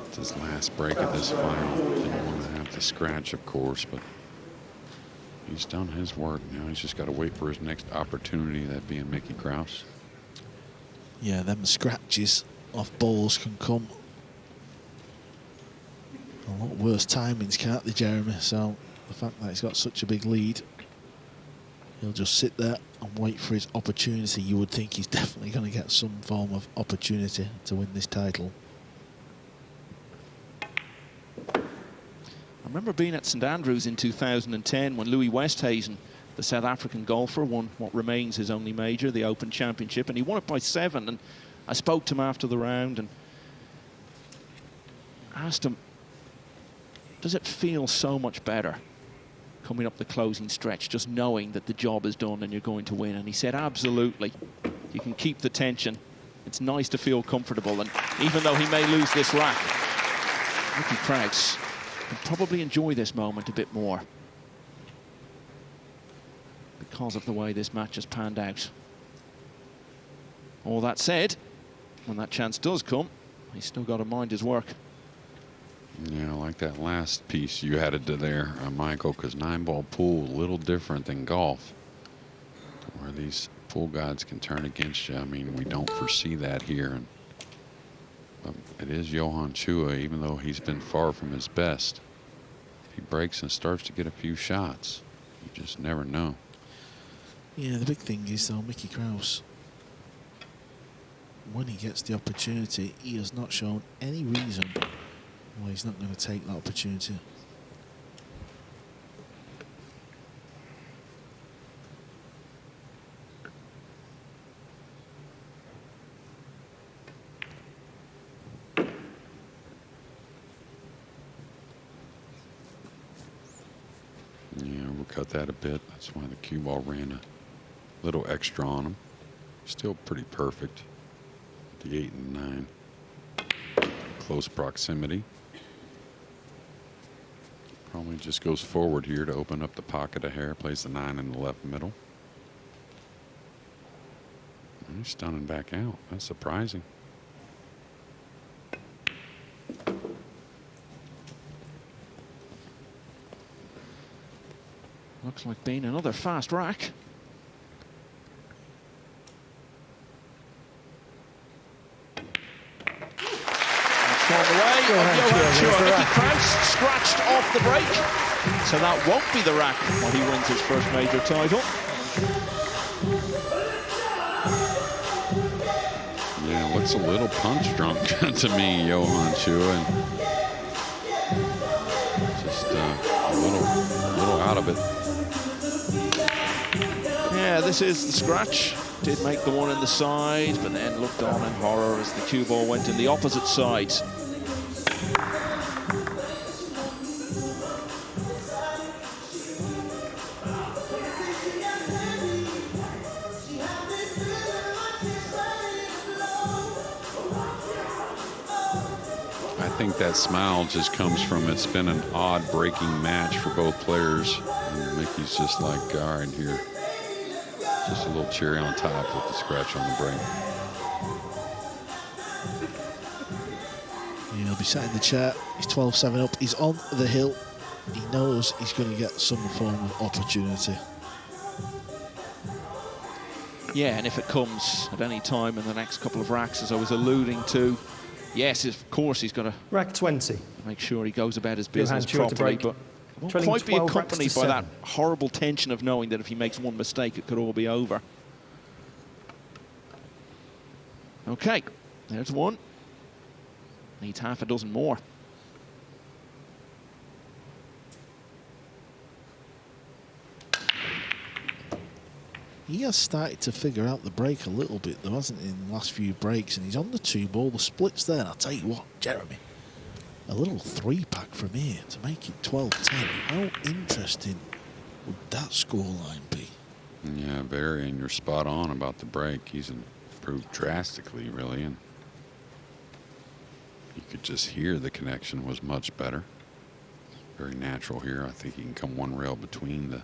It's his last break of this final. Didn't want to have to scratch, of course, but he's done his work. Now he's just got to wait for his next opportunity, that being Mickey Krause. Yeah, them scratches off balls can come a lot worse timings, can't they, Jeremy? So the fact that he's got such a big lead, he'll just sit there and wait for his opportunity. You would think he's definitely going to get some form of opportunity to win this title. I remember being at St Andrews in 2010 when Louis Westhuizen, the South African golfer, won what remains his only major, the Open Championship, and he won it by 7. And I spoke to him after the round and asked him, does it feel so much better coming up the closing stretch, just knowing that the job is done and you're going to win? And he said, absolutely. You can keep the tension. It's nice to feel comfortable. And even though he may lose this rack, Mickey Krause can probably enjoy this moment a bit more because of the way this match has panned out. All that said, when that chance does come, he's still got to mind his work. Yeah, I like that last piece you added to there, Michael, because 9-ball pool, a little different than golf, where these pool gods can turn against you. I mean, we don't foresee that here. And it is Johann Chua, even though he's been far from his best. He breaks and starts to get a few shots. You just never know. Yeah, the big thing is, though, Mickey Krause, when he gets the opportunity, he has not shown any reason why he's not going to take that opportunity. Yeah, we'll cut that a bit. That's why the cue ball ran a little extra on him. Still pretty perfect. The 8 and 9. Close proximity. Probably just goes forward here to open up the pocket a hair. Plays the 9 in the left middle. He's stunning back out. That's surprising. Looks like being another fast rack. That's gone the way of Johann Chua. Mickey Krause scratched off the break. So that won't be the rack while he wins his first major title. Yeah, looks a little punch drunk to me, Johann Chua. And just a little out of it. Yeah, this is the scratch. Did make the one in the side, but then looked on in horror as the cue ball went in the opposite side. I think that smile just comes from it's been an odd breaking match for both players. And Mickey's just like, all right, here. Just a little cherry on top with the scratch on the break. Yeah, he'll be sat in the chair. He's 12-7 up. He's on the hill. He knows he's going to get some form of opportunity. Yeah, and if it comes at any time in the next couple of racks, as I was alluding to, yes, of course he's got to Rack 20. make sure he goes about his business Johann Chua to properly, break. but it won't Trailing quite be 12 racks accompanied to by that 7. horrible tension of knowing that if he makes one mistake, it could all be over. Okay, there's one. Needs half a dozen more. He has started to figure out the break a little bit, though, hasn't he, in the last few breaks? And he's on the 2-ball. The split's there. And I'll tell you what, Jeremy, a little 3-pack from here to make it 12-10. How interesting would that scoreline be? Yeah, very, and you're spot on about the break. He's improved drastically, really, and you could just hear the connection was much better. Very natural here. I think he can come one rail between the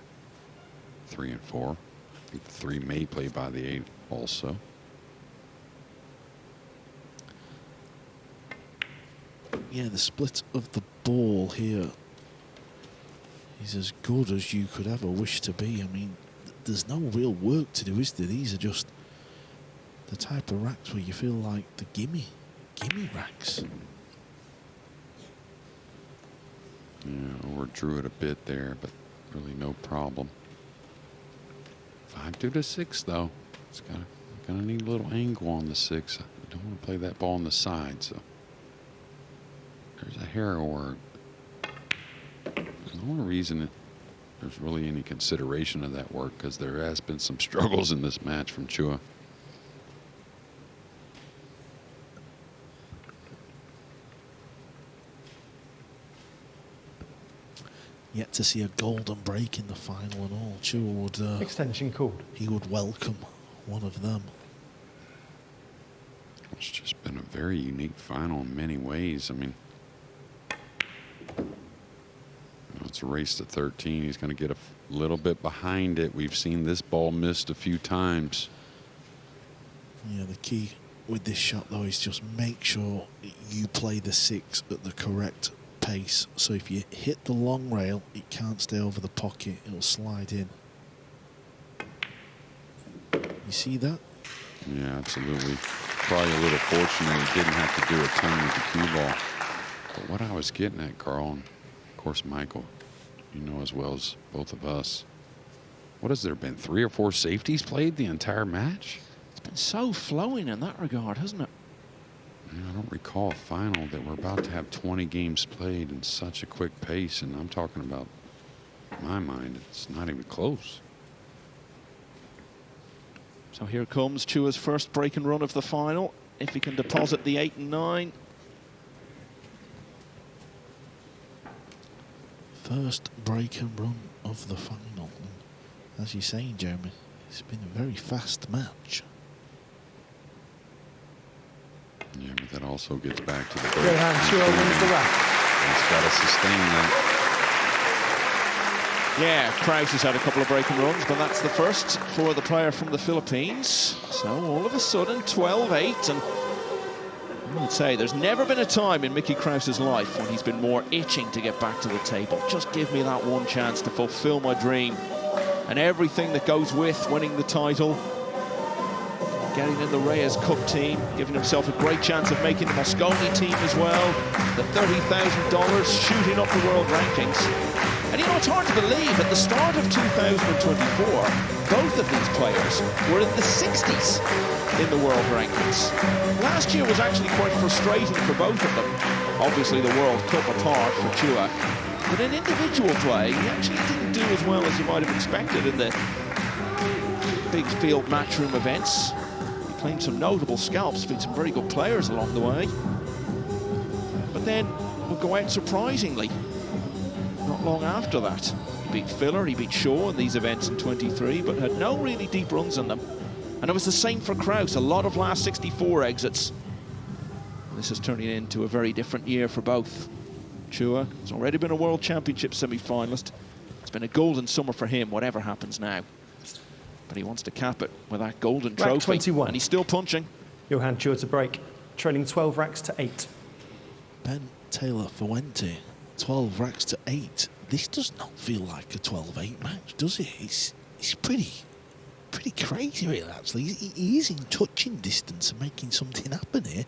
3 and 4. I think the 3 may play by the 8 also. Yeah, the split of the ball here is as good as you could ever wish to be. I mean, there's no real work to do, is there? These are just the type of racks where you feel like the gimme racks. Yeah, overdrew it a bit there, but really no problem. 5-2 to 6 though. It's gonna need a little angle on the 6. I don't want to play that ball on the side, so there's a hair or there's no reason there's really any consideration of that work, because there has been some struggles in this match from Chua. Yet to see a golden break in the final and all. Chua would Extension called. he would welcome one of them. It's just been a very unique final in many ways. I mean, it's a race to 13. He's going to get a little bit behind it. We've seen this ball missed a few times. Yeah, the key with this shot though is just make sure you play the 6 at the correct pace. So if you hit the long rail, it can't stay over the pocket. It'll slide in. You see that? Yeah, absolutely. Probably a little fortunate he didn't have to do a ton with the cue ball. But what I was getting at, Carl, and of course Michael, you know as well as both of us, what has there been, 3 or 4 safeties played the entire match? It's been so flowing in that regard, hasn't it? I don't recall a final that we're about to have 20 games played in such a quick pace, and I'm talking about, in my mind, it's not even close. So here comes Chua's first break and run of the final. If he can deposit the 8 and 9. First break and run of the final. And as you're saying, Jeremy, it's been a very fast match. Yeah, but that also gets back to the break. Johann Chua wins the rack. He's got to sustain that. Yeah, Krause has had a couple of breaking runs, but that's the first for the player from the Philippines. So all of a sudden, 12-8, and I would say there's never been a time in Mickey Krause's life when he's been more itching to get back to the table. Just give me that one chance to fulfill my dream. And everything that goes with winning the title, getting in the Reyes Cup team, giving himself a great chance of making the Mosconi team as well, the $30,000, shooting up the world rankings. And you know, it's hard to believe, at the start of 2024, both of these players were in the 60s in the world rankings. Last year was actually quite frustrating for both of them. Obviously, the World Cup apart for Chua. But in individual play, he actually didn't do as well as you might have expected in the big field matchroom events. He claimed some notable scalps, beat some very good players along the way. But then would go out surprisingly not long after that. He beat Filler, he beat Shaw in these events in 23, but had no really deep runs in them. And it was the same for Krause, a lot of last 64 exits. This is turning into a very different year for both. Chua has already been a World Championship semi-finalist. It's been a golden summer for him, whatever happens now. But he wants to cap it with that golden trophy. Rack 21. And he's still punching. Johann Chua to break, trailing 12 racks to 8. Ben Taylor Fuente, 12 racks to 8. This does not feel like a 12-8 match, does it? It's pretty crazy, really, actually. He is in touching distance and making something happen here.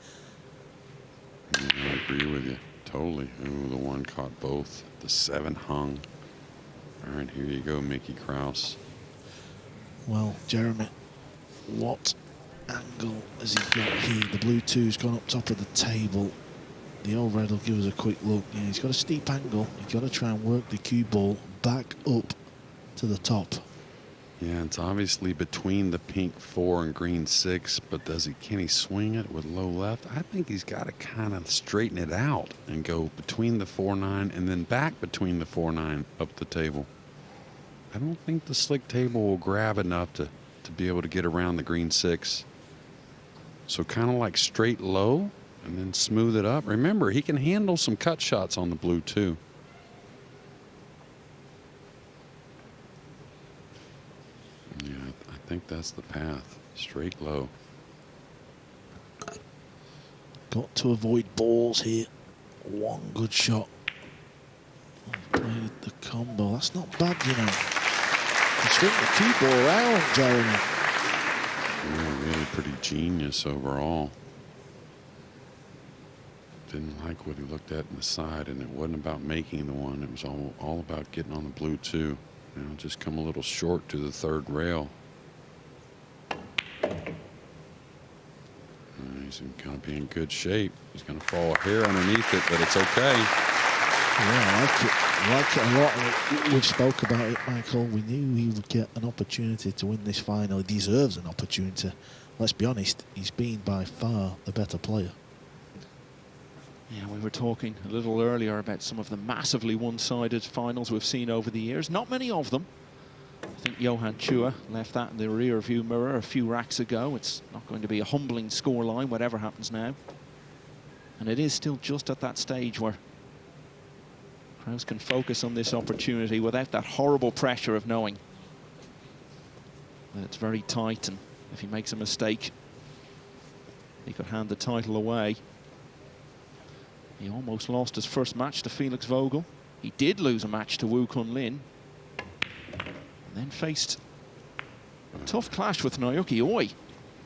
I agree with you. Totally. Ooh, the one caught both. The 7 hung. All right, here you go, Mickey Krause. Well, Jeremy, what angle has he got here? The blue 2's gone up top of the table. The old red will give us a quick look. Yeah, he's got a steep angle. He's got to try and work the cue ball back up to the top. Yeah, it's obviously between the pink 4 and green 6, but can he swing it with low left? I think he's got to kind of straighten it out and go between the 4-9 and then back between the 4-9 up the table. I don't think the slick table will grab enough to be able to get around the green 6. So kind of like straight low and then smooth it up. Remember, he can handle some cut shots on the blue too. Yeah, I think that's the path. Straight low. Got to avoid balls here. One good shot. Played the combo. That's not bad, you know. You swing the cue ball around, Jeremy. Yeah, really pretty genius overall. Didn't like what he looked at in the side, and it wasn't about making the one. It was all about getting on the blue two. You know, just come a little short to the third rail. He's going to be in good shape. He's going to fall a hair underneath it, but it's okay. Yeah, I like it a lot. We've spoke about it, Michael. We knew he would get an opportunity to win this final. He deserves an opportunity. Let's be honest, he's been by far the better player. Yeah, we were talking a little earlier about some of the massively one-sided finals we've seen over the years. Not many of them. I think Johann Chua left that in the rear-view mirror a few racks ago. It's not going to be a humbling scoreline, whatever happens now. And it is still just at that stage where Krause can focus on this opportunity without that horrible pressure of knowing that it's very tight, and if he makes a mistake, he could hand the title away. He almost lost his first match to Felix Vogel. He did lose a match to Wu Kun Lin. And then faced a tough clash with Naoki Oi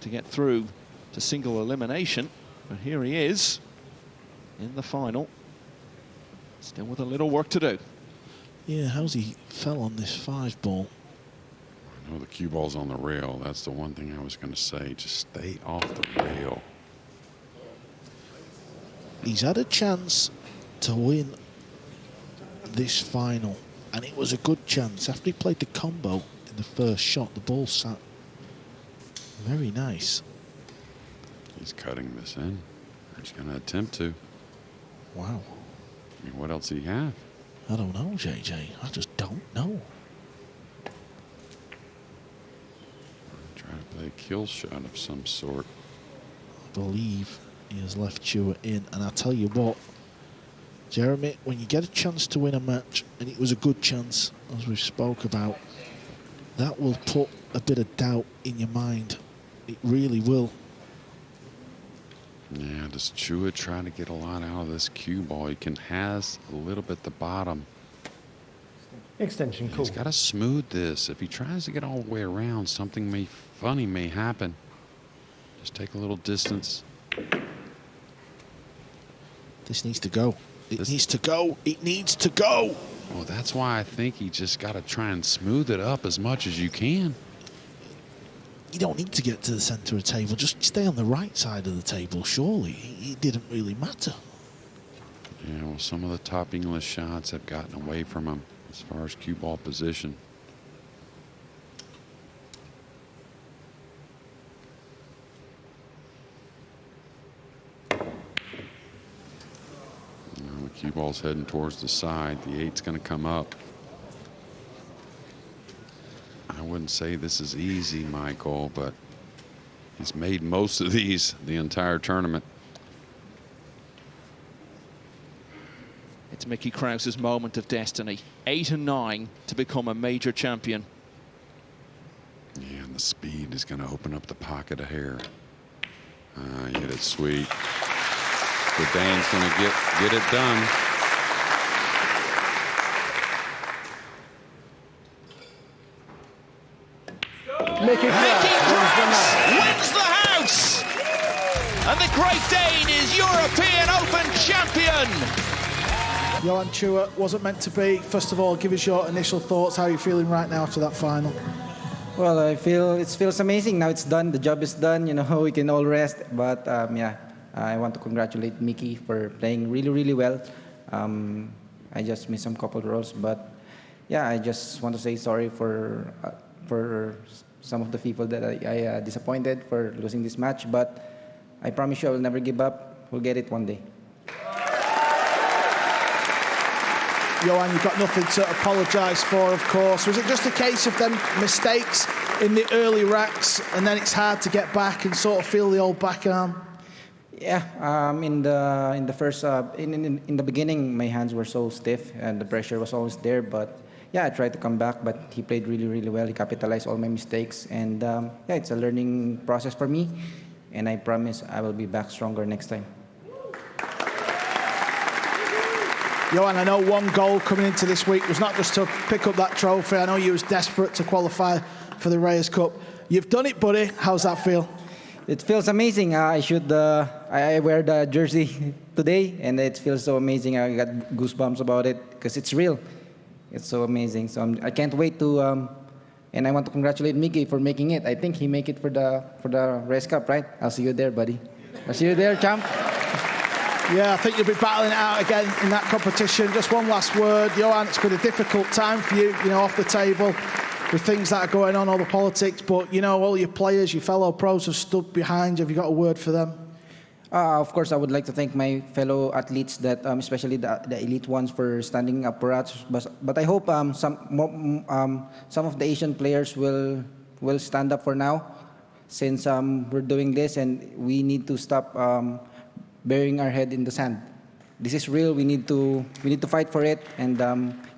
to get through to single elimination. But here he is in the final, still with a little work to do. Yeah, how's he fell on this 5 ball? I know the cue ball's on the rail. That's the one thing I was going to say. Just stay off the rail. He's had a chance to win this final, and it was a good chance. After he played the combo in the first shot, the ball sat very nice. He's cutting this in. He's going to attempt to. Wow. I mean, what else do you have? I don't know, JJ. I just don't know. Try to play a kill shot of some sort. I believe he has left Chua in, and I tell you what, Jeremy, when you get a chance to win a match, and it was a good chance, as we've spoke about, that will put a bit of doubt in your mind. It really will. Yeah, does Chua try to get a lot out of this cue ball? He has a little bit at the bottom. Extension call. He's got to smooth this. If he tries to get all the way around, something funny may happen. Just take a little distance. This needs to go. It needs to go. It needs to go. Well, that's why I think he just got to try and smooth it up as much as you can. You don't need to get to the centre of the table. Just stay on the right side of the table, surely. It didn't really matter. Yeah, well, some of the top English shots have gotten away from him as far as cue ball position. The cue ball's heading towards the side. The 8's going to come up. I wouldn't say this is easy, Michael, but he's made most of these the entire tournament. It's Mickey Krause's moment of destiny. 8 and 9 to become a major champion. Yeah, and the speed is going to open up the pocket of hair. He hit it sweet. The Dane's going to get it done. Mickey Krause wins the house! And the Great Dane is European Open champion! Johann Chua, wasn't meant to be. First of all, give us your initial thoughts. How are you feeling right now after that final? Well, it feels amazing. Now it's done. The job is done. You know, we can all rest. But yeah, I want to congratulate Mickey for playing really, really well. I just missed some couple rolls, but yeah, I just want to say sorry for some of the people that I disappointed for losing this match. But I promise you, I will never give up. We'll get it one day. Johann, you've got nothing to apologise for, of course. Was it just a case of them mistakes in the early racks, and then it's hard to get back and sort of feel the old back arm? Yeah, in the first in the beginning, my hands were so stiff and the pressure was always there. But yeah, I tried to come back, but he played really, really well. He capitalized all my mistakes, and yeah, it's a learning process for me. And I promise I will be back stronger next time. Johann, I know one goal coming into this week was not just to pick up that trophy. I know you was desperate to qualify for the Reyes Cup. You've done it, buddy. How's that feel? It feels amazing. I wear the jersey today, and it feels so amazing. I got goosebumps about it because it's real. It's so amazing. So I can't wait to, and I want to congratulate Mickey for making it. I think he made it for the Reyes Cup, right? I'll see you there, buddy. I'll see you there, champ. Yeah, I think you'll be battling it out again in that competition. Just one last word, Johann, it's been a difficult time for you, off the table with things that are going on, all the politics, but, all your players, your fellow pros have stood behind you. Have you got a word for them? Of course, I would like to thank my fellow athletes, that especially the elite ones, for standing up for us. But I hope some of the Asian players will stand up for now, since we're doing this and we need to stop burying our head in the sand. This is real. We need to fight for it. And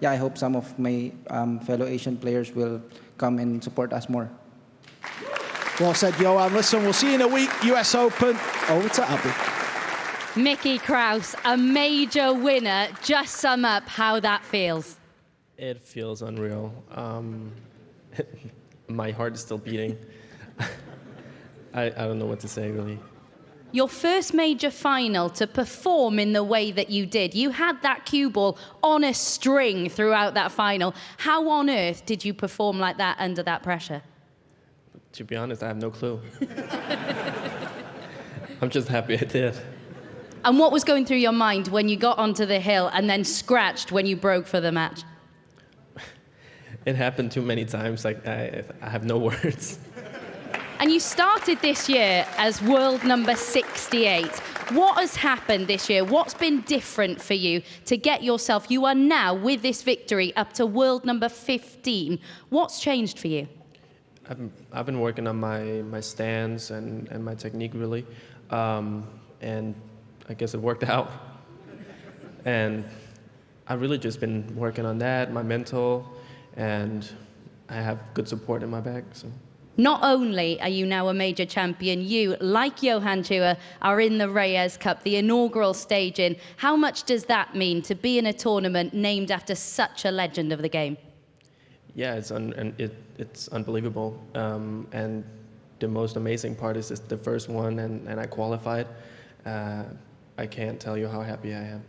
yeah, I hope some of my fellow Asian players will come and support us more. Well said, Johann. Listen, we'll see you in a week. US Open. Over to Abby. Mickey Krause, a major winner. Just sum up how that feels. It feels unreal. My heart is still beating. I don't know what to say, really. Your first major final to perform in the way that you did. You had that cue ball on a string throughout that final. How on earth did you perform like that under that pressure? To be honest, I have no clue. I'm just happy I did. And what was going through your mind when you got onto the hill and then scratched when you broke for the match? It happened too many times. Like I have no words. And you started this year as world number 68. What has happened this year? What's been different for you to get yourself? You are now, with this victory, up to world number 15. What's changed for you? I've been working on my stance and my technique, really. And I guess it worked out. And I've really just been working on that, my mental, and I have good support in my back. So. Not only are you now a major champion, you, like Johann Chua, are in the Reyes Cup, the inaugural staging. How much does that mean to be in a tournament named after such a legend of the game? Yeah, it's unbelievable. And the most amazing part is the first one, and I qualified. I can't tell you how happy I am.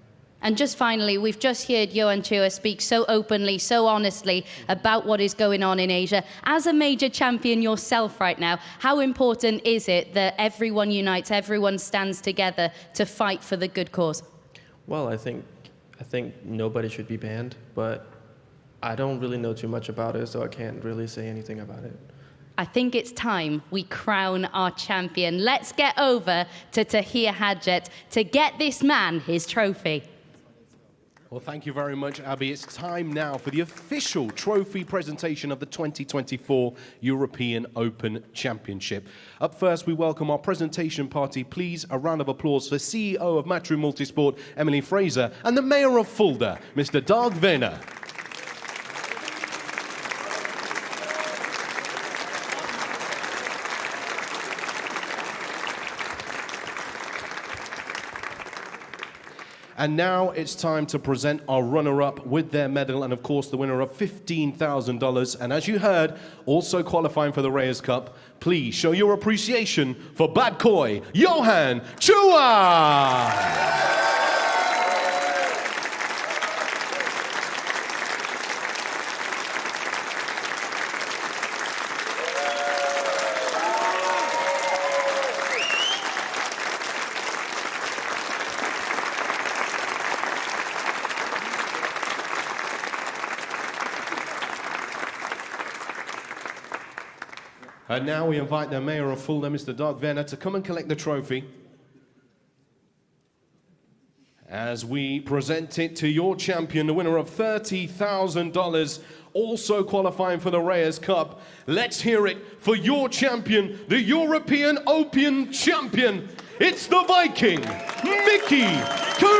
And just finally, we've just heard Johann Chua speak so openly, so honestly about what is going on in Asia. As a major champion yourself right now, how important is it that everyone unites, everyone stands together to fight for the good cause? Well, I think nobody should be banned, but I don't really know too much about it, so I can't really say anything about it. I think it's time we crown our champion. Let's get over to Tahir Hadjet to get this man his trophy. Well, thank you very much, Abby. It's time now for the official trophy presentation of the 2024 European Open Championship. Up first, we welcome our presentation party. Please, a round of applause for CEO of Matchroom Multisport, Emily Fraser, and the Mayor of Fulda, Mr. Dag Werner. And now it's time to present our runner-up with their medal and, of course, the winner of $15,000. And as you heard, also qualifying for the Reyes Cup, please show your appreciation for Bad Koi, Johann Chua! And now we invite the Mayor of Fulda, Mr. Dag Werner, to come and collect the trophy as we present it to your champion, the winner of $30,000, also qualifying for the Reyes Cup. Let's hear it for your champion, the European Open champion. It's the Viking, Mickey Krause!